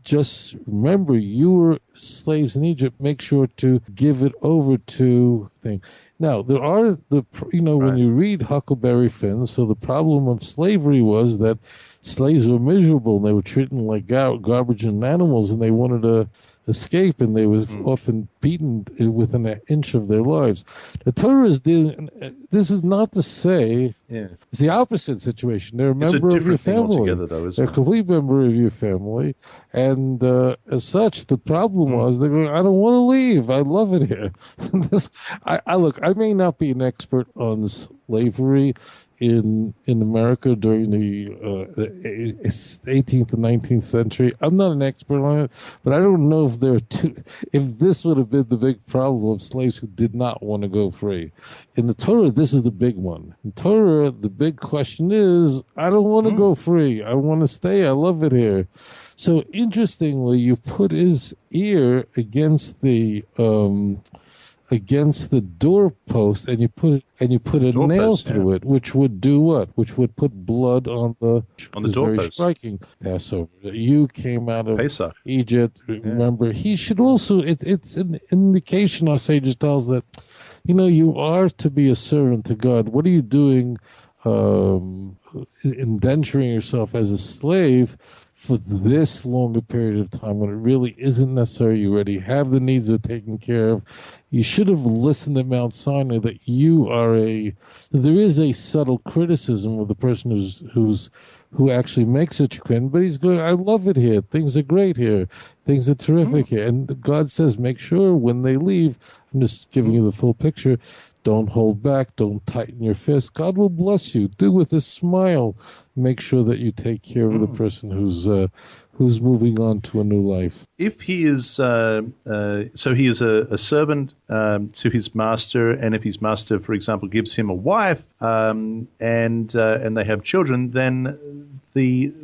Just remember, you were slaves in Egypt. Make sure to give it over to things. Now, there are when you read Huckleberry Finn, so the problem of slavery was that slaves were miserable and they were treated like garbage and animals, and they wanted to escape, and they were often beaten within an inch of their lives. The Torah is dealing. This is not to say it's the opposite situation. They're a member of your family. They're a complete member of your family, and as such, the problem was they're going, I don't want to leave. I love it here. I may not be an expert on slavery in America during the 18th and 19th century. I'm not an expert on it, but I don't know if if this would have been the big problem of slaves who did not want to go free. In the Torah, this is the big one. In Torah, the big question is, I don't want to go free. I want to stay. I love it here. So interestingly, you put his ear against the doorpost, and you put a nail through it, which would do what? Which would put blood on the doorpost. Very striking Passover. You came out of Pesach. Egypt. Remember, he should also. It's an indication. Our sages tells that, you are to be a servant to God. What are you doing, indenturing yourself as a slave for this longer period of time when it really isn't necessary? You already have the needs are taken care of. You should have listened at Mount Sinai that there is a subtle criticism of the person who actually makes such a claim, but he's going, I love it here. Things are great here. Things are terrific here. And God says, make sure when they leave, I'm just giving you the full picture, don't hold back. Don't tighten your fist. God will bless you. Do with a smile. Make sure that you take care of the person who's moving on to a new life. If he is, so he is a servant to his master, and if his master, for example, gives him a wife, and they have children, then the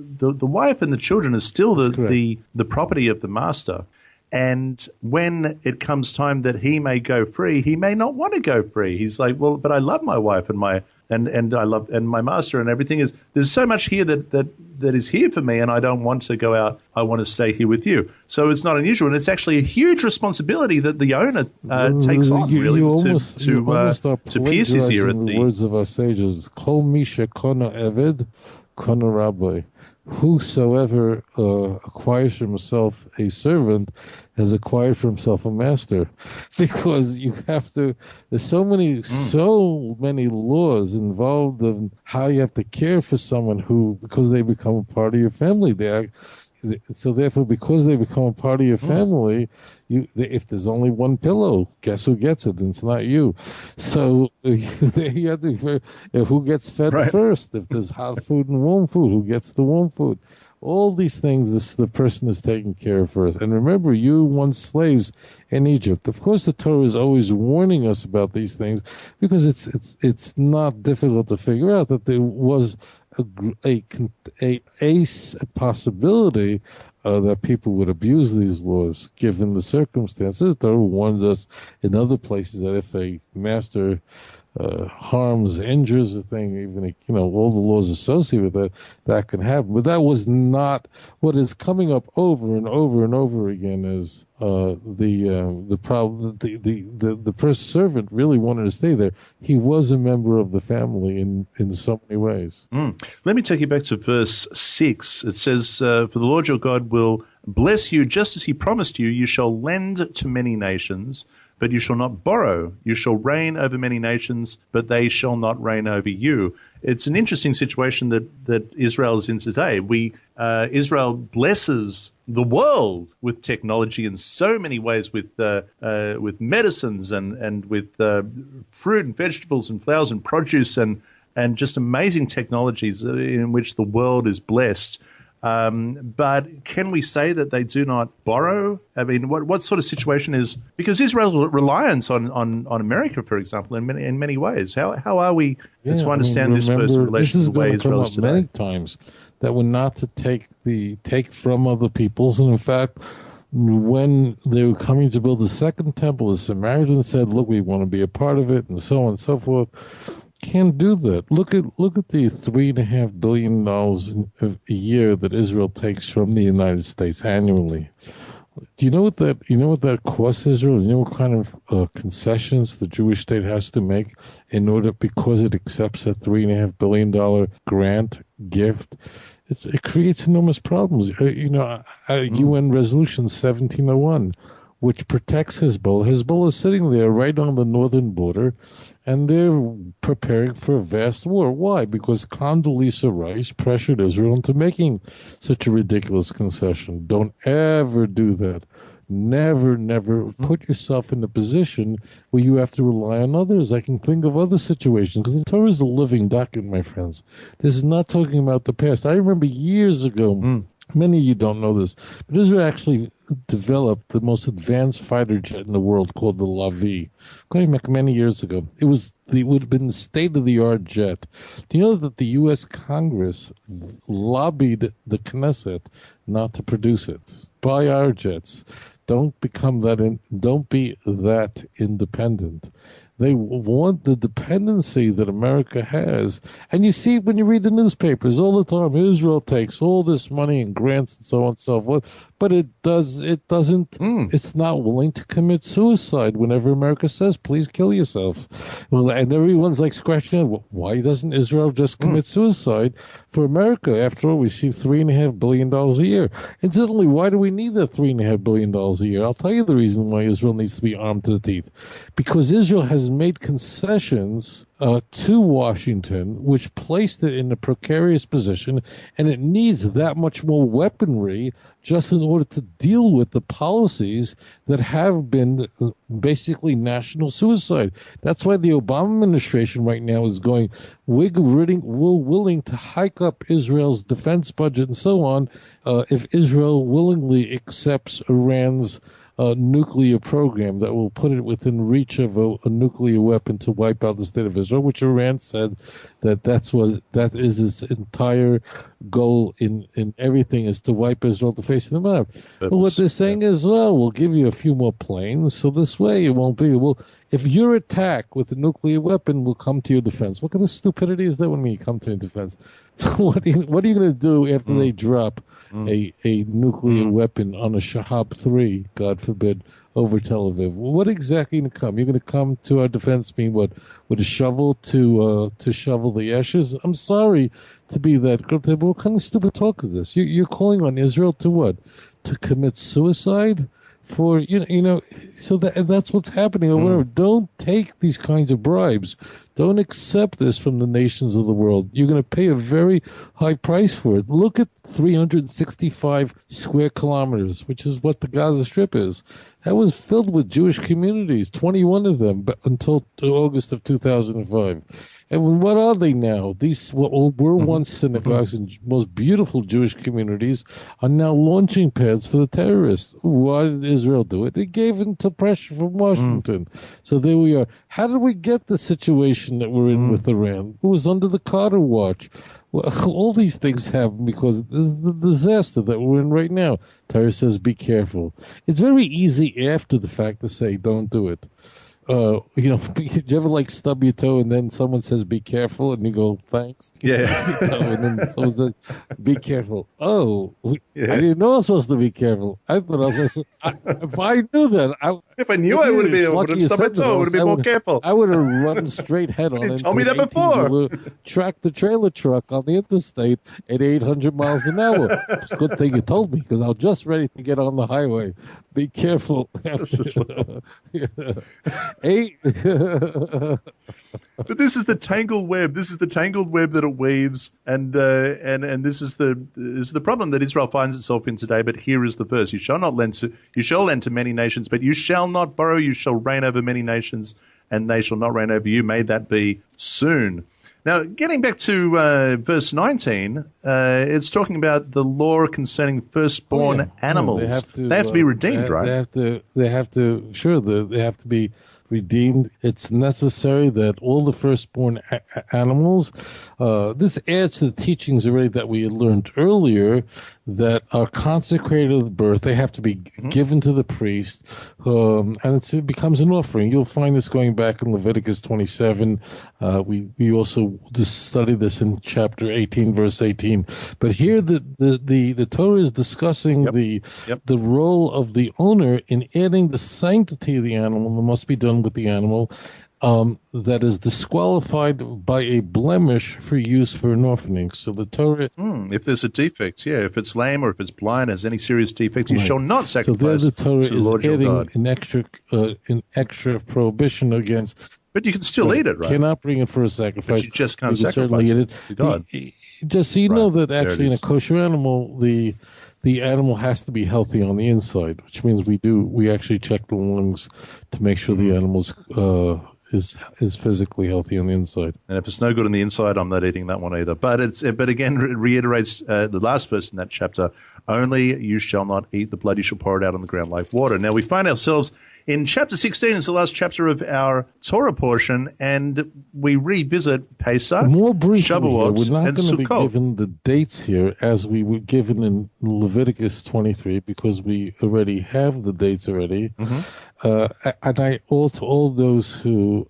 wife and the children is still the property of the master. And when it comes time that he may go free, he may not want to go free. He's like, well, but I love my wife and my master, and everything is. There's so much here that is here for me, and I don't want to go out. I want to stay here with you. So it's not unusual, and it's actually a huge responsibility that the owner takes on, really, to pierce his ear at the words of our sages. Kol misha kono eved kono rabbi. Whosoever acquires for himself a servant has acquired for himself a master, because you have to. There's so many laws involved in how you have to care for someone because they become a part of your family. So therefore, because they become a part of your family, if there's only one pillow, guess who gets it? And it's not you. So you have to who gets fed first. If there's hot food and warm food, who gets the warm food? All these things, the person is taking care of first. And remember, you once slaves in Egypt. Of course, the Torah is always warning us about these things, because it's not difficult to figure out that there was a possibility that people would abuse these laws given the circumstances. The Torah warns us in other places that if a master harms, injures a thing, even all the laws associated with that can happen. But that was not what is coming up over and over and over again. Is the problem? The first servant really wanted to stay there. He was a member of the family in so many ways. Let me take you back to verse 6. It says, "For the Lord your God will bless you just as he promised you. You shall lend to many nations, but you shall not borrow. You shall reign over many nations, but they shall not reign over you." It's an interesting situation that Israel is in today. Israel blesses the world with technology in so many ways, with medicines and with fruit and vegetables and flowers and produce and just amazing technologies in which the world is blessed. But can we say that they do not borrow? I mean, what sort of situation is, because Israel's reliance on America, for example, in many ways. How are we to understand this verse in relation to the way Israel is today? Many times that we're not to take from other peoples, and in fact, when they were coming to build the second temple, the Samaritans said, "Look, we want to be a part of it," and so on and so forth. Can't do that. Look at the $3.5 billion a year that Israel takes from the United States annually. Do you know what that costs Israel? You know what kind of concessions the Jewish state has to make because it accepts that $3.5 billion grant gift? It creates enormous problems. UN Resolution 1701, which protects Hezbollah. Hezbollah is sitting there right on the northern border, and they're preparing for a vast war. Why? Because Condoleezza Rice pressured Israel into making such a ridiculous concession. Don't ever do that. never put yourself in a position where you have to rely on others. I can think of other situations because the Torah is a living document, my friends. This is not talking about the past. I remember years ago, many of you don't know this, but Israel actually developed the most advanced fighter jet in the world called the Lavi. Going back many years ago, it would have been the state-of-the-art jet. Do you know that the U.S. Congress lobbied the Knesset not to produce it? Buy our jets. Don't be that independent. They want the dependency that America has. And you see when you read the newspapers all the time, Israel takes all this money and grants and so on and so forth. But it's not willing to commit suicide whenever America says, please kill yourself. Well, and everyone's like scratching, why doesn't Israel just commit suicide? For America, after all, we receive $3.5 billion a year. Incidentally, why do we need that $3.5 billion a year? I'll tell you the reason why Israel needs to be armed to the teeth. Because Israel has made concessions to Washington, which placed it in a precarious position, and it needs that much more weaponry just in order to deal with the policies that have been basically national suicide. That's why the Obama administration right now is going, we're willing to hike up Israel's defense budget and so on if Israel willingly accepts Iran's nuclear program that will put it within reach of a nuclear weapon to wipe out the state of Israel, which Iran said that is its entire goal in everything, is to wipe Israel off the face of the map. But what they're saying is, well, we'll give you a few more planes, so this way it won't be. Well, if you're attacked with a nuclear weapon, we'll come to your defense. What kind of stupidity is that when we come to your defense? What are you going to do after they drop a nuclear weapon on a Shahab 3, God forbid, over Tel Aviv? What exactly are you going to come? You're going to come to our defense, mean what, with a shovel to shovel the ashes? I'm sorry to be that. What kind of stupid talk is this? You're calling on Israel to what? To commit suicide? For so that's what's happening or whatever. Don't take these kinds of bribes. Don't accept this from the nations of the world. You're going to pay a very high price for it. Look at 365 square kilometers, which is what the Gaza Strip is. That was filled with Jewish communities, 21 of them, but until August of 2005. And what are they now? These were once synagogues and most beautiful Jewish communities are now launching pads for the terrorists. Why did Israel do it? It gave in to pressure from Washington. So there we are. How did we get the situation that we're in with Iran? It was under the Carter watch. Well, all these things happen because this is the disaster that we're in right now. Torah says, be careful. It's very easy after the fact to say, don't do it. Do you ever stub your toe and then someone says, be careful, and you go, thanks? Yeah. Stub your toe, and then someone says, be careful. I didn't know I was supposed to be careful. I thought I was supposed to. If I knew that, if I knew I would have stubbed my toe, I would have been more careful. I would have run straight head on. You told me that before. Tractor trailer truck on the interstate at 800 miles an hour. It's a good thing you told me because I was just ready to get on the highway. Be careful. But this is the tangled web. This is the tangled web that it weaves, and this is the problem that Israel finds itself in today. But here is the verse: you shall lend to many nations, but you shall not borrow. You shall reign over many nations, and they shall not reign over you. May that be soon. Now, getting back to verse 19, it's talking about the law concerning firstborn animals. They have to be redeemed, right? They have to be redeemed. It's necessary that all the firstborn animals, this adds to the teachings already that we had learned earlier, that are consecrated at birth. They have to be given to the priest, and it becomes an offering. You'll find this going back in Leviticus 27. We also studied this in chapter 18, verse 18. But here the Torah is discussing the role of the owner in adding the sanctity of the animal that must be done with the animal, that is disqualified by a blemish for use for an offering. So the Torah... if there's a defect, if it's lame or if it's blind, has any serious defects, you shall not sacrifice so there the Torah to the Lord your God. An extra prohibition against... But you can still eat it, right? You cannot bring it for a sacrifice. But you just can't sacrifice it to God. Just so you know that actually in a kosher animal, the the animal has to be healthy on the inside, which means we actually check the lungs to make sure the animal's is physically healthy on the inside. And if it's no good on the inside, I'm not eating that one either. But again, it reiterates the last verse in that chapter: only you shall not eat the blood; you shall pour it out on the ground like water. Now we find ourselves in chapter 16. It's the last chapter of our Torah portion, and we revisit Pesach, more briefly Shavuot, here, we're not and going to be Sukkot. given the dates here as we were given in Leviticus 23 because we already have the dates already. And I to all those who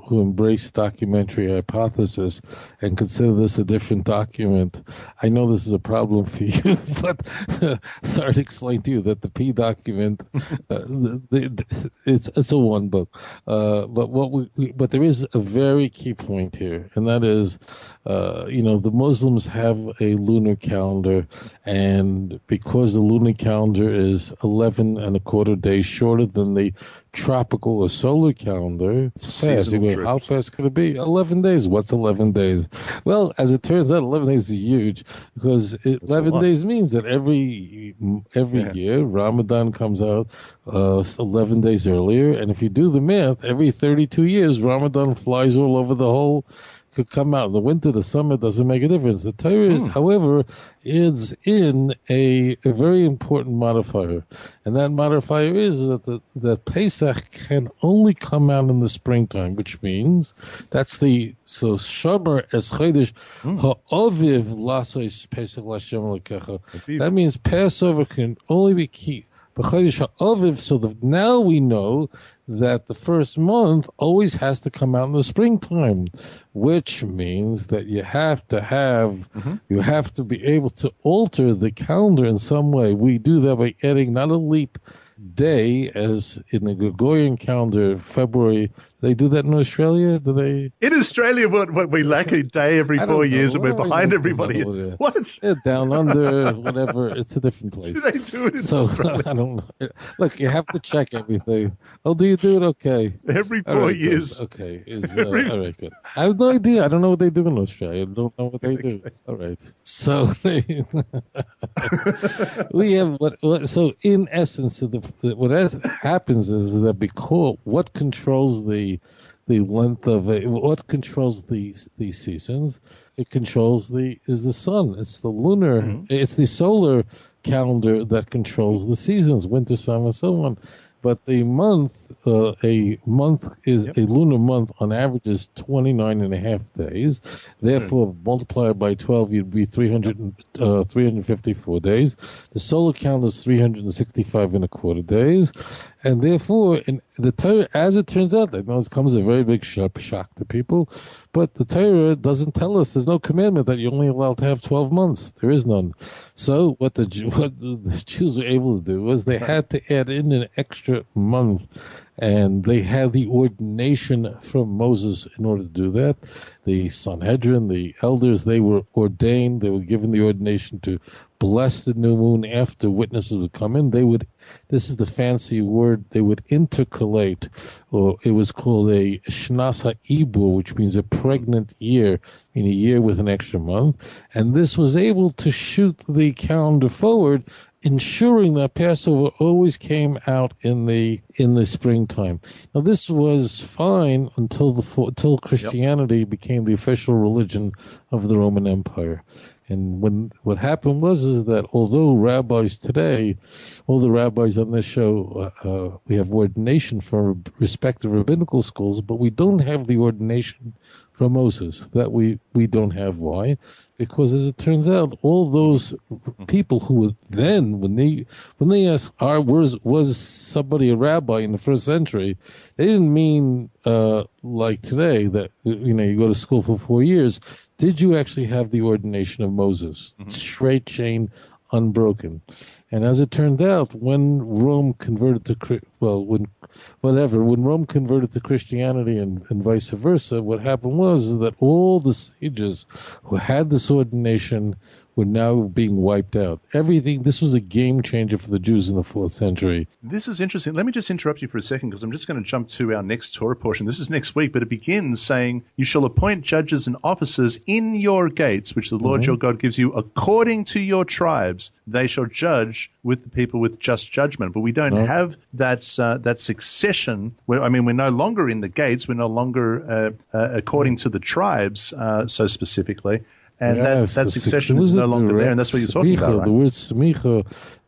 embrace documentary hypothesis and consider this a different document, I know this is a problem for you, but sorry to explain to you that the P document, it's a one book. But there is a very key point here, and that is, the Muslims have a lunar calendar, and because the lunar calendar is 11 and a quarter days shorter than the tropical or solar calendar, it's fast. You go, how fast could it be? 11 days. What's 11 days? Well, as it turns out, 11 days is huge because 11 days means that every year Ramadan comes out 11 days earlier, and if you do the math, every 32 years Ramadan flies all over the whole. Could come out in the winter, the summer, doesn't make a difference. The Torah is, however, is in a very important modifier, and that modifier is that Pesach can only come out in the springtime, which means Shomer es Chodesh ha'aviv lasos Pesach l'Hashem Elokecha. That means Passover can only be kept. So now we know that the first month always has to come out in the springtime, which means that you have to be able to alter the calendar in some way. We do that by adding not a leap day as in the Gregorian calendar, February. They do that in Australia? Do they? In Australia, what we lack a day every 4 years, and we're behind everybody. What? Yeah, down under, whatever. It's a different place. Do they do it in Australia? I don't know. Look, you have to check everything. Oh, do you do it? Okay. Every 4 years. Good. Okay. All right, good. I have no idea. I don't know what they do in Australia. I don't know what they do. All right. So we have so in essence, what happens is that because what controls the length of what controls these seasons, it controls the sun. It's the lunar, it's the solar calendar that controls the seasons, winter, summer, so on. But the month, a lunar month on average is 29 and a half days. Therefore, multiplied by 12, you'd be 354 days. The solar calendar is 365 and a quarter days. And therefore, in the Torah, as it turns out, I know it comes a very big shock to people, but the Torah doesn't tell us, there's no commandment that you're only allowed to have 12 months. There is none. So what the Jews were able to do was they had to add in an extra month, and they had the ordination from Moses in order to do that. The Sanhedrin, the elders, they were ordained. They were given the ordination to bless the new moon after witnesses would come in. This is the fancy word, they would intercalate, or it was called a Shnas HaIbur, which means a pregnant year, in a year with an extra month. And this was able to shoot the calendar forward, ensuring that Passover always came out in the springtime. Now, this was fine until Christianity became the official religion of the Roman Empire. And what happened is that although rabbis today, all the rabbis on this show, we have ordination from respective rabbinical schools, but we don't have the ordination from Moses. That we don't have. Why? Because as it turns out, all those people who were then, when they asked, was somebody a rabbi in the first century, they didn't mean like today that you go to school for 4 years. Did you actually have the ordination of Moses? Straight chain, unbroken. And as it turned out, when Rome converted to when Rome converted to Christianity and vice versa, what happened was that all the sages who had this ordination were now being wiped out. This was a game changer for the Jews in the 4th century. This is interesting. Let me just interrupt you for a second, because I'm just going to jump to our next Torah portion. This is next week, but it begins saying, "You shall appoint judges and officers in your gates, which the Lord your God gives you according to your tribes. They shall judge with the people with just judgment." But we don't have that succession. We're no longer in the gates. We're no longer according to the tribes, so specifically. And that succession is no longer there, and that's what you're talking about, right? The word semicha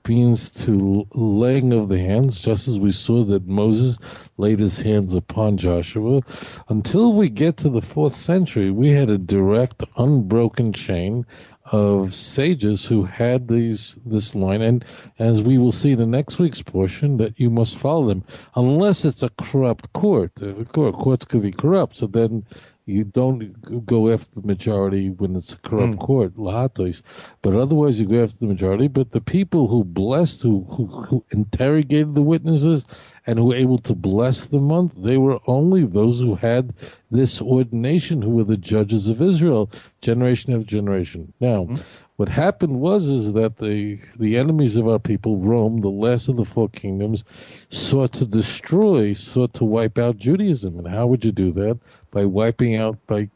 means to laying of the hands, just as we saw that Moses laid his hands upon Joshua. Until we get to the 4th century, we had a direct, unbroken chain of sages who had this line, and as we will see in the next week's portion, that you must follow them, unless it's a corrupt court. Courts could be corrupt, so then you don't go after the majority when it's a corrupt court, lahatos. But otherwise, you go after the majority. But the people who blessed, who interrogated the witnesses, and who were able to bless the month, they were only those who had this ordination, who were the judges of Israel, generation after generation. Now, what happened is that the enemies of our people, Rome, the last of the 4 kingdoms, sought to wipe out Judaism. And how would you do that? By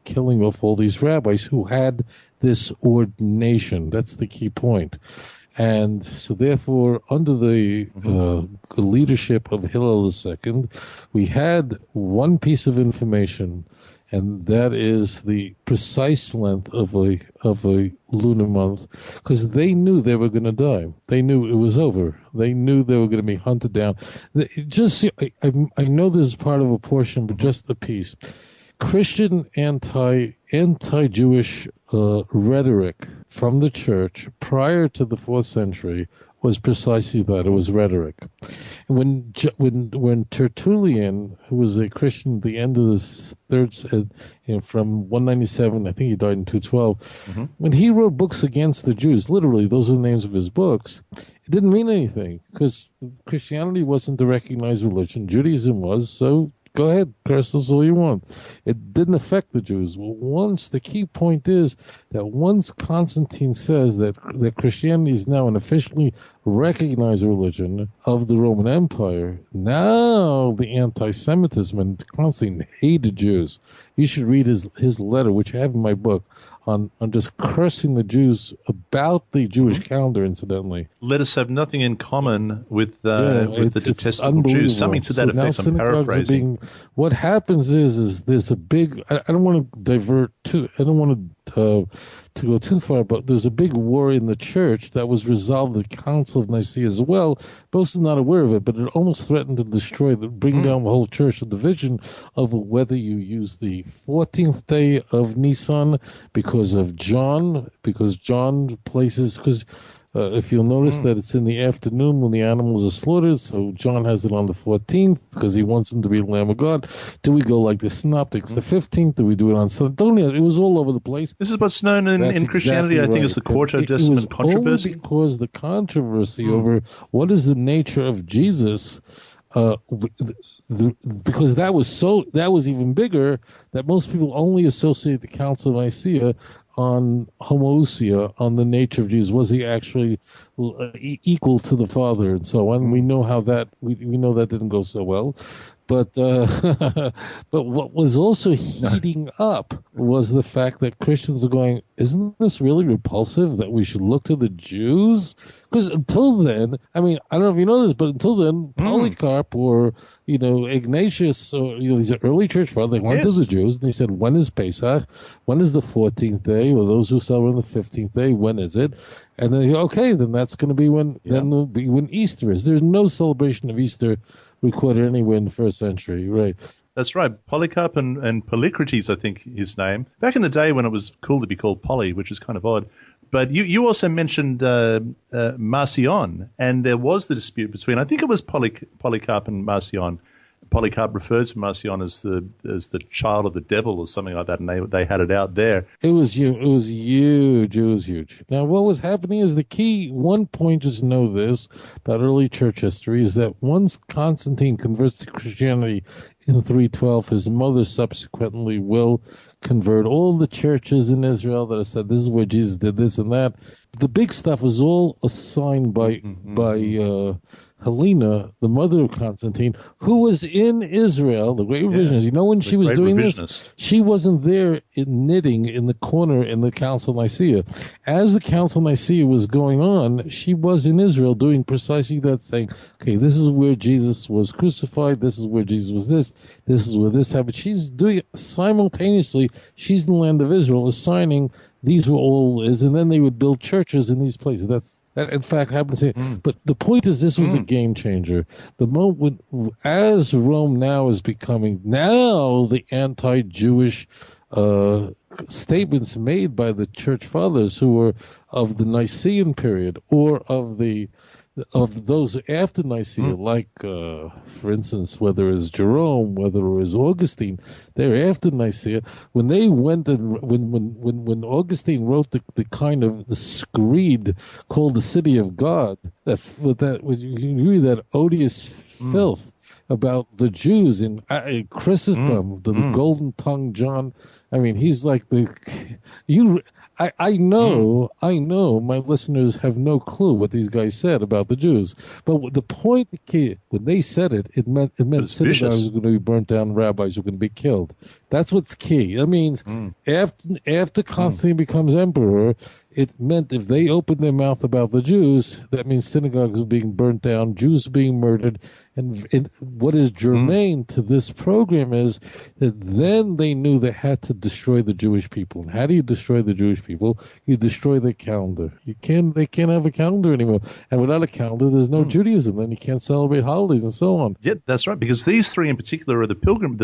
killing off all these rabbis who had this ordination. That's the key point. And so therefore, under the leadership of Hillel II, we had one piece of information, and that is the precise length of a lunar month, because they knew they were going to die. They knew it was over. They knew they were going to be hunted down. I know this is part of a portion, but just a piece. Christian anti-Jewish rhetoric from the church prior to the 4th century was precisely that. It was rhetoric. And when Tertullian, who was a Christian at the end of the from 197, I think he died in 212, when he wrote books against the Jews, literally, those are the names of his books, it didn't mean anything, because Christianity wasn't the recognized religion. Judaism was, so go ahead, curse us all you want. It didn't affect the Jews. Well, the key point is that once Constantine says that Christianity is now an officially recognized religion of the Roman Empire, now the anti-Semitism, and Constantine hated Jews. You should read his letter, which I have in my book, on just cursing the Jews about the Jewish calendar, incidentally. Let us have nothing in common with the detestable Jews. Something to that effect, I'm paraphrasing. What happens is there's a big, I don't want to divert too, I don't want to go too far, but there's a big war in the church that was resolved at the Council of Nicaea as well. Most are not aware of it, but it almost threatened to bring down the whole church. The division of whether you use the 14th day of Nisan because John places, if you'll notice that it's in the afternoon when the animals are slaughtered, so John has it on the 14th because he wants them to be the Lamb of God. Do we go like the Synoptics, the 15th? Do we do it on Sunday? It was all over the place. This is what's known in Christianity, I think, as the Quarter-Decimal controversy. Only because the controversy over what is the nature of Jesus, because that was even bigger, that most people only associate the Council of Nicaea on homoousia, on the nature of Jesus. Was he actually equal to the Father, and so on? We know how that we know that didn't go so well. But but what was also heating up was the fact that Christians are going, isn't this really repulsive that we should look to the Jews? Because until then, I mean, I don't know if you know this, but until then, Polycarp or, Ignatius or, these early church fathers, they went to the Jews and they said, when is Pesach? When is the 14th day? Or those who celebrate the 15th day, when is it? And then, okay, then that's going to be when Easter is. There's no celebration of Easter recorded anywhere in the 1st century, right? That's right. Polycarp and Polycrates, I think his name. Back in the day when it was cool to be called Poly, which is kind of odd. But you also mentioned Marcion, and there was the dispute between, I think it was Polycarp and Marcion. Polycarp referred to Marcion as the child of the devil or something like that, and they had it out there. It was huge. It was huge. It was huge. Now, what was happening is the key. One point, just know this about early church history, is that once Constantine converts to Christianity in 312, his mother subsequently will convert all the churches in Israel that have said this is where Jesus did this and that. The big stuff was all assigned by Helena, the mother of Constantine, who was in Israel, the great revisionist. You know, when she was doing this, she wasn't there knitting in the corner in the Council of Nicaea. As the Council of Nicaea was going on, she was in Israel doing precisely that, saying, okay, this is where Jesus was crucified, this is where Jesus was this is where this happened. She's doing it simultaneously. She's in the land of Israel, assigning these were all is, and then they would build churches in these places. That in fact happened to say. But the point is, this was a game changer. The moment as Rome now is becoming the anti-Jewish statements made by the church fathers who were of the Nicene period or of those after Nicaea, like, for instance, whether it was Jerome, whether it was Augustine, they're after Nicaea. When they went and when Augustine wrote the kind of the screed called the City of God, when you read that odious filth about the Jews in Chrysostom, the golden tongued John. I mean, he's like I know my listeners have no clue what these guys said about the Jews. But the point, when they said it meant synagogues were going to be burnt down, rabbis were going to be killed. That's what's key. That means after Constantine becomes emperor, it meant if they opened their mouth about the Jews, that means synagogues were being burnt down, Jews being murdered. And what is germane to this program is that then they knew they had to destroy the Jewish people. And how do you destroy the Jewish people? You destroy their calendar. They can't have a calendar anymore. And without a calendar, there's no Judaism. Then you can't celebrate holidays and so on. Yeah, that's right. Because these three in particular are the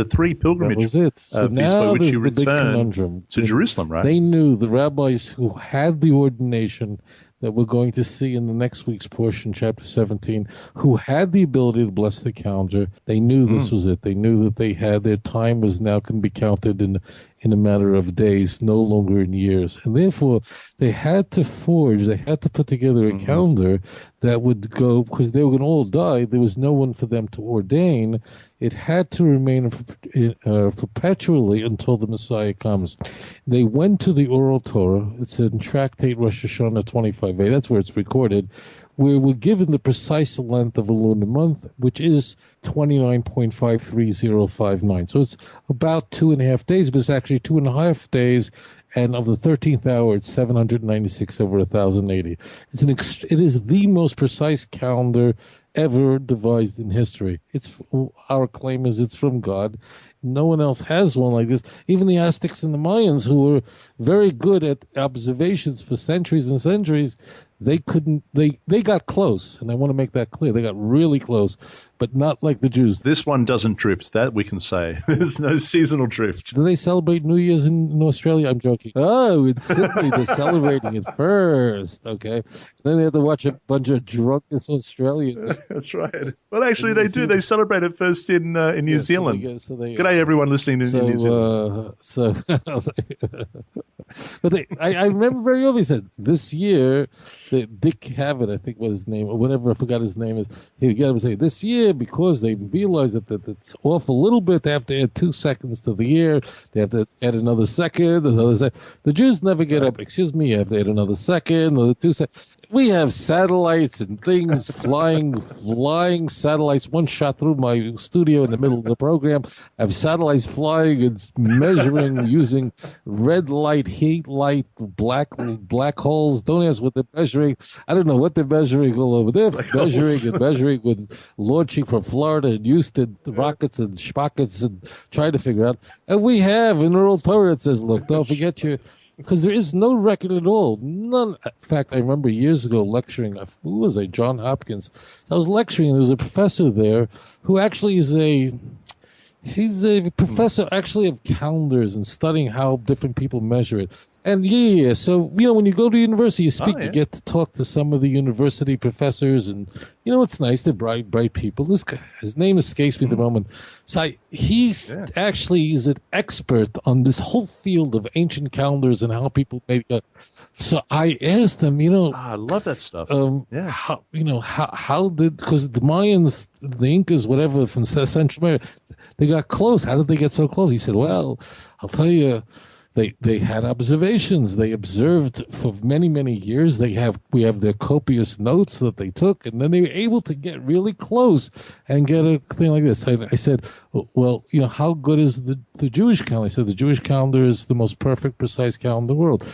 three pilgrimages. That was it. So now which there's you the big return conundrum. to Jerusalem, right? They knew, the rabbis who had the ordination that we're going to see in the next week's portion, chapter 17, who had the ability to bless the calendar. They knew this was it. They knew that they had their time was now can be counted in a matter of days, no longer in years. And therefore, they had to put together a calendar that would go, because they were going to all die. There was no one for them to ordain. It had to remain perpetually until the Messiah comes. They went to the oral Torah. It's in Tractate Rosh Hashanah 25a. That's where it's recorded, where we're given the precise length of a lunar month, which is 29.53059. So it's about 2.5 days, but it's actually 2.5 days. And of the 13th hour, it's 796 over 1,080. It is the most precise calendar ever devised in history. Our claim is it's from God. No one else has one like this. Even the Aztecs and the Mayans, who were very good at observations for centuries and centuries, they couldn't. They got close, and I want to make that clear. They got really close, but not like the Jews. This one doesn't drift. That we can say. There's no seasonal drift. Do they celebrate New Year's in Australia? I'm joking. Oh, it's simply they're celebrating it first. Okay, then they have to watch a bunch of drunkest Australians. That's right. Well, actually, they do. They celebrate it first in New Zealand. G'day, everyone listening in New Zealand. But I remember very well he said this year. Dick Cavett, I think was his name, or whatever, I forgot his name is. He got to say this year, because they realized that it's off a little bit. They have to add 2 seconds to the year. They have to add another second. The Jews never get up. Excuse me, you have to add another second, another 2 seconds. We have satellites and things flying satellites. One shot through my studio in the middle of the program. I have satellites flying and measuring using red light, heat light, black holes. Don't ask what they're measuring. I don't know what they're measuring all over there. Measuring with launching from Florida and Houston, rockets and spockets, and trying to figure out. And we have in oral Torah it says, look, don't forget because there is no record at all. None. In fact, I remember years ago lecturing, who was I? John Hopkins. I was lecturing, and there was a professor there who actually is he's a professor actually of calendars and studying how different people measure it. And yeah. So, when you go to university, you speak, Oh, yeah. you get to talk to some of the university professors, and it's nice. They're bright people. This guy, his name escapes me at the moment. So he's actually is an expert on this whole field of ancient calendars and how people make it. So I asked him, I love that stuff. how did, because the Mayans, the Incas, whatever, from Central America, they got close. How did they get so close? He said, well, I'll tell you, they had observations. They observed for many, many years. We have their copious notes that they took, and then they were able to get really close and get a thing like this. I said, well, how good is the Jewish calendar? I said, the Jewish calendar is the most perfect, precise calendar in the world.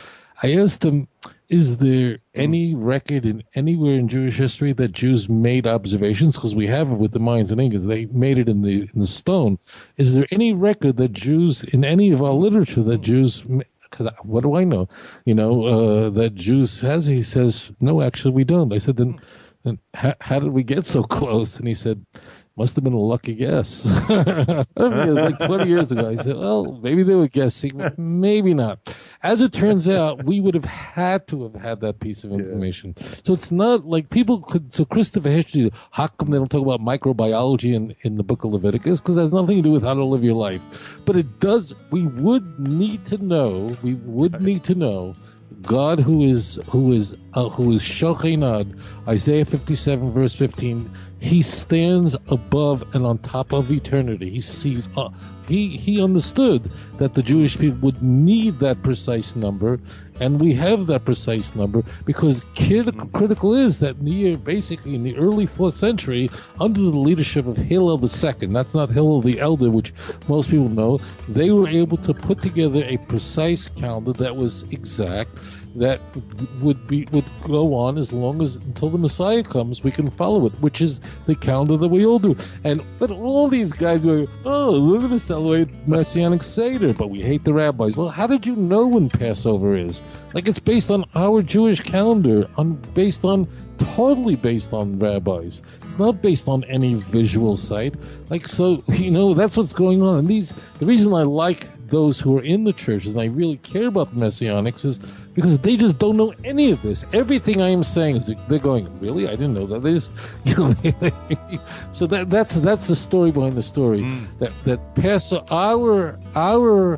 I asked him, is there any record anywhere in Jewish history that Jews made observations? Because we have it with the Mayans and Incas. They made it in the stone. Is there any record that Jews, in any of our literature, that Jews, because what do I know, that Jews has? He says, no, actually we don't. I said, then how did we get so close? And he said, must have been a lucky guess. I don't think it was like 20 years ago. I said, well, maybe they were guessing, maybe not. As it turns out, we would have had to have had that piece of information. So it's not like people could, so Christopher Hitchens, how come they don't talk about microbiology in the book of Leviticus? Because it has nothing to do with how to live your life. But it does, we would need to know God who is Shochinad, Isaiah 57 verse 15, he stands above and on top of eternity. He sees, he understood that the Jewish people would need that precise number, and we have that precise number because critical is that basically in the early 4th century, under the leadership of Hillel II, that's not Hillel the Elder, which most people know, they were able to put together a precise calendar that was exact, that would go on as long as until the Messiah comes, we can follow it, which is the calendar that we all do. But all these guys were, we're going to celebrate Messianic Seder, but we hate the rabbis. Well, how did you know when Passover is? Like, it's based on our Jewish calendar, totally based on rabbis. It's not based on any visual site. Like, so, that's what's going on. And the reason I like those who are in the churches, and I really care about the Messianics, is because they just don't know any of this. Everything I am saying is they're going, really? I didn't know that. They just, so that's the story behind the story. That Passover, our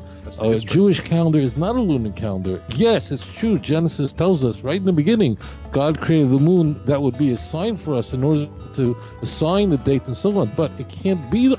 Jewish calendar is not a lunar calendar. Yes, it's true. Genesis tells us right in the beginning, God created the moon that would be a sign for us in order to assign the dates and so on. But it can't be a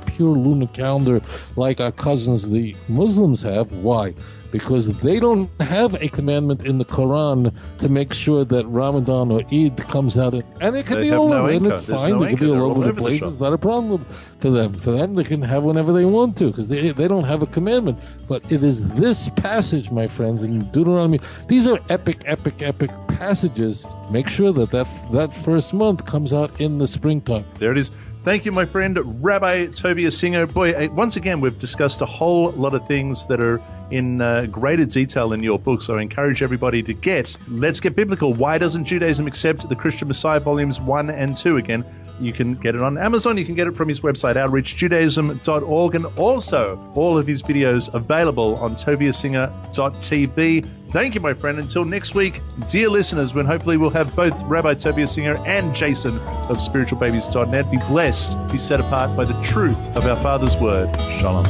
pure lunar calendar like our cousins, the Muslims, have. Why? Because they don't have a commandment in the Quran to make sure that Ramadan or Eid comes out, and it can be all over, and it's fine. It can be all over the place. It's not a problem for them. For them, they can have whenever they want to, because they don't have a commandment. But it is this passage, my friends, in Deuteronomy. These are epic passages. Make sure that first month comes out in the springtime. There it is. Thank you, my friend, Rabbi Tovia Singer. Boy, once again, we've discussed a whole lot of things that are in greater detail in your book, so I encourage everybody to get Let's Get Biblical. Why Doesn't Judaism Accept the Christian Messiah, Volumes 1 and 2. Again, you can get it on Amazon. You can get it from his website, outreachjudaism.org, and also all of his videos available on tobiasinger.tv. Thank you, my friend. Until next week, dear listeners, when hopefully we'll have both Rabbi Tovia Singer and Jason of spiritualbabies.net. Be blessed, be set apart by the truth of our Father's Word. Shalom.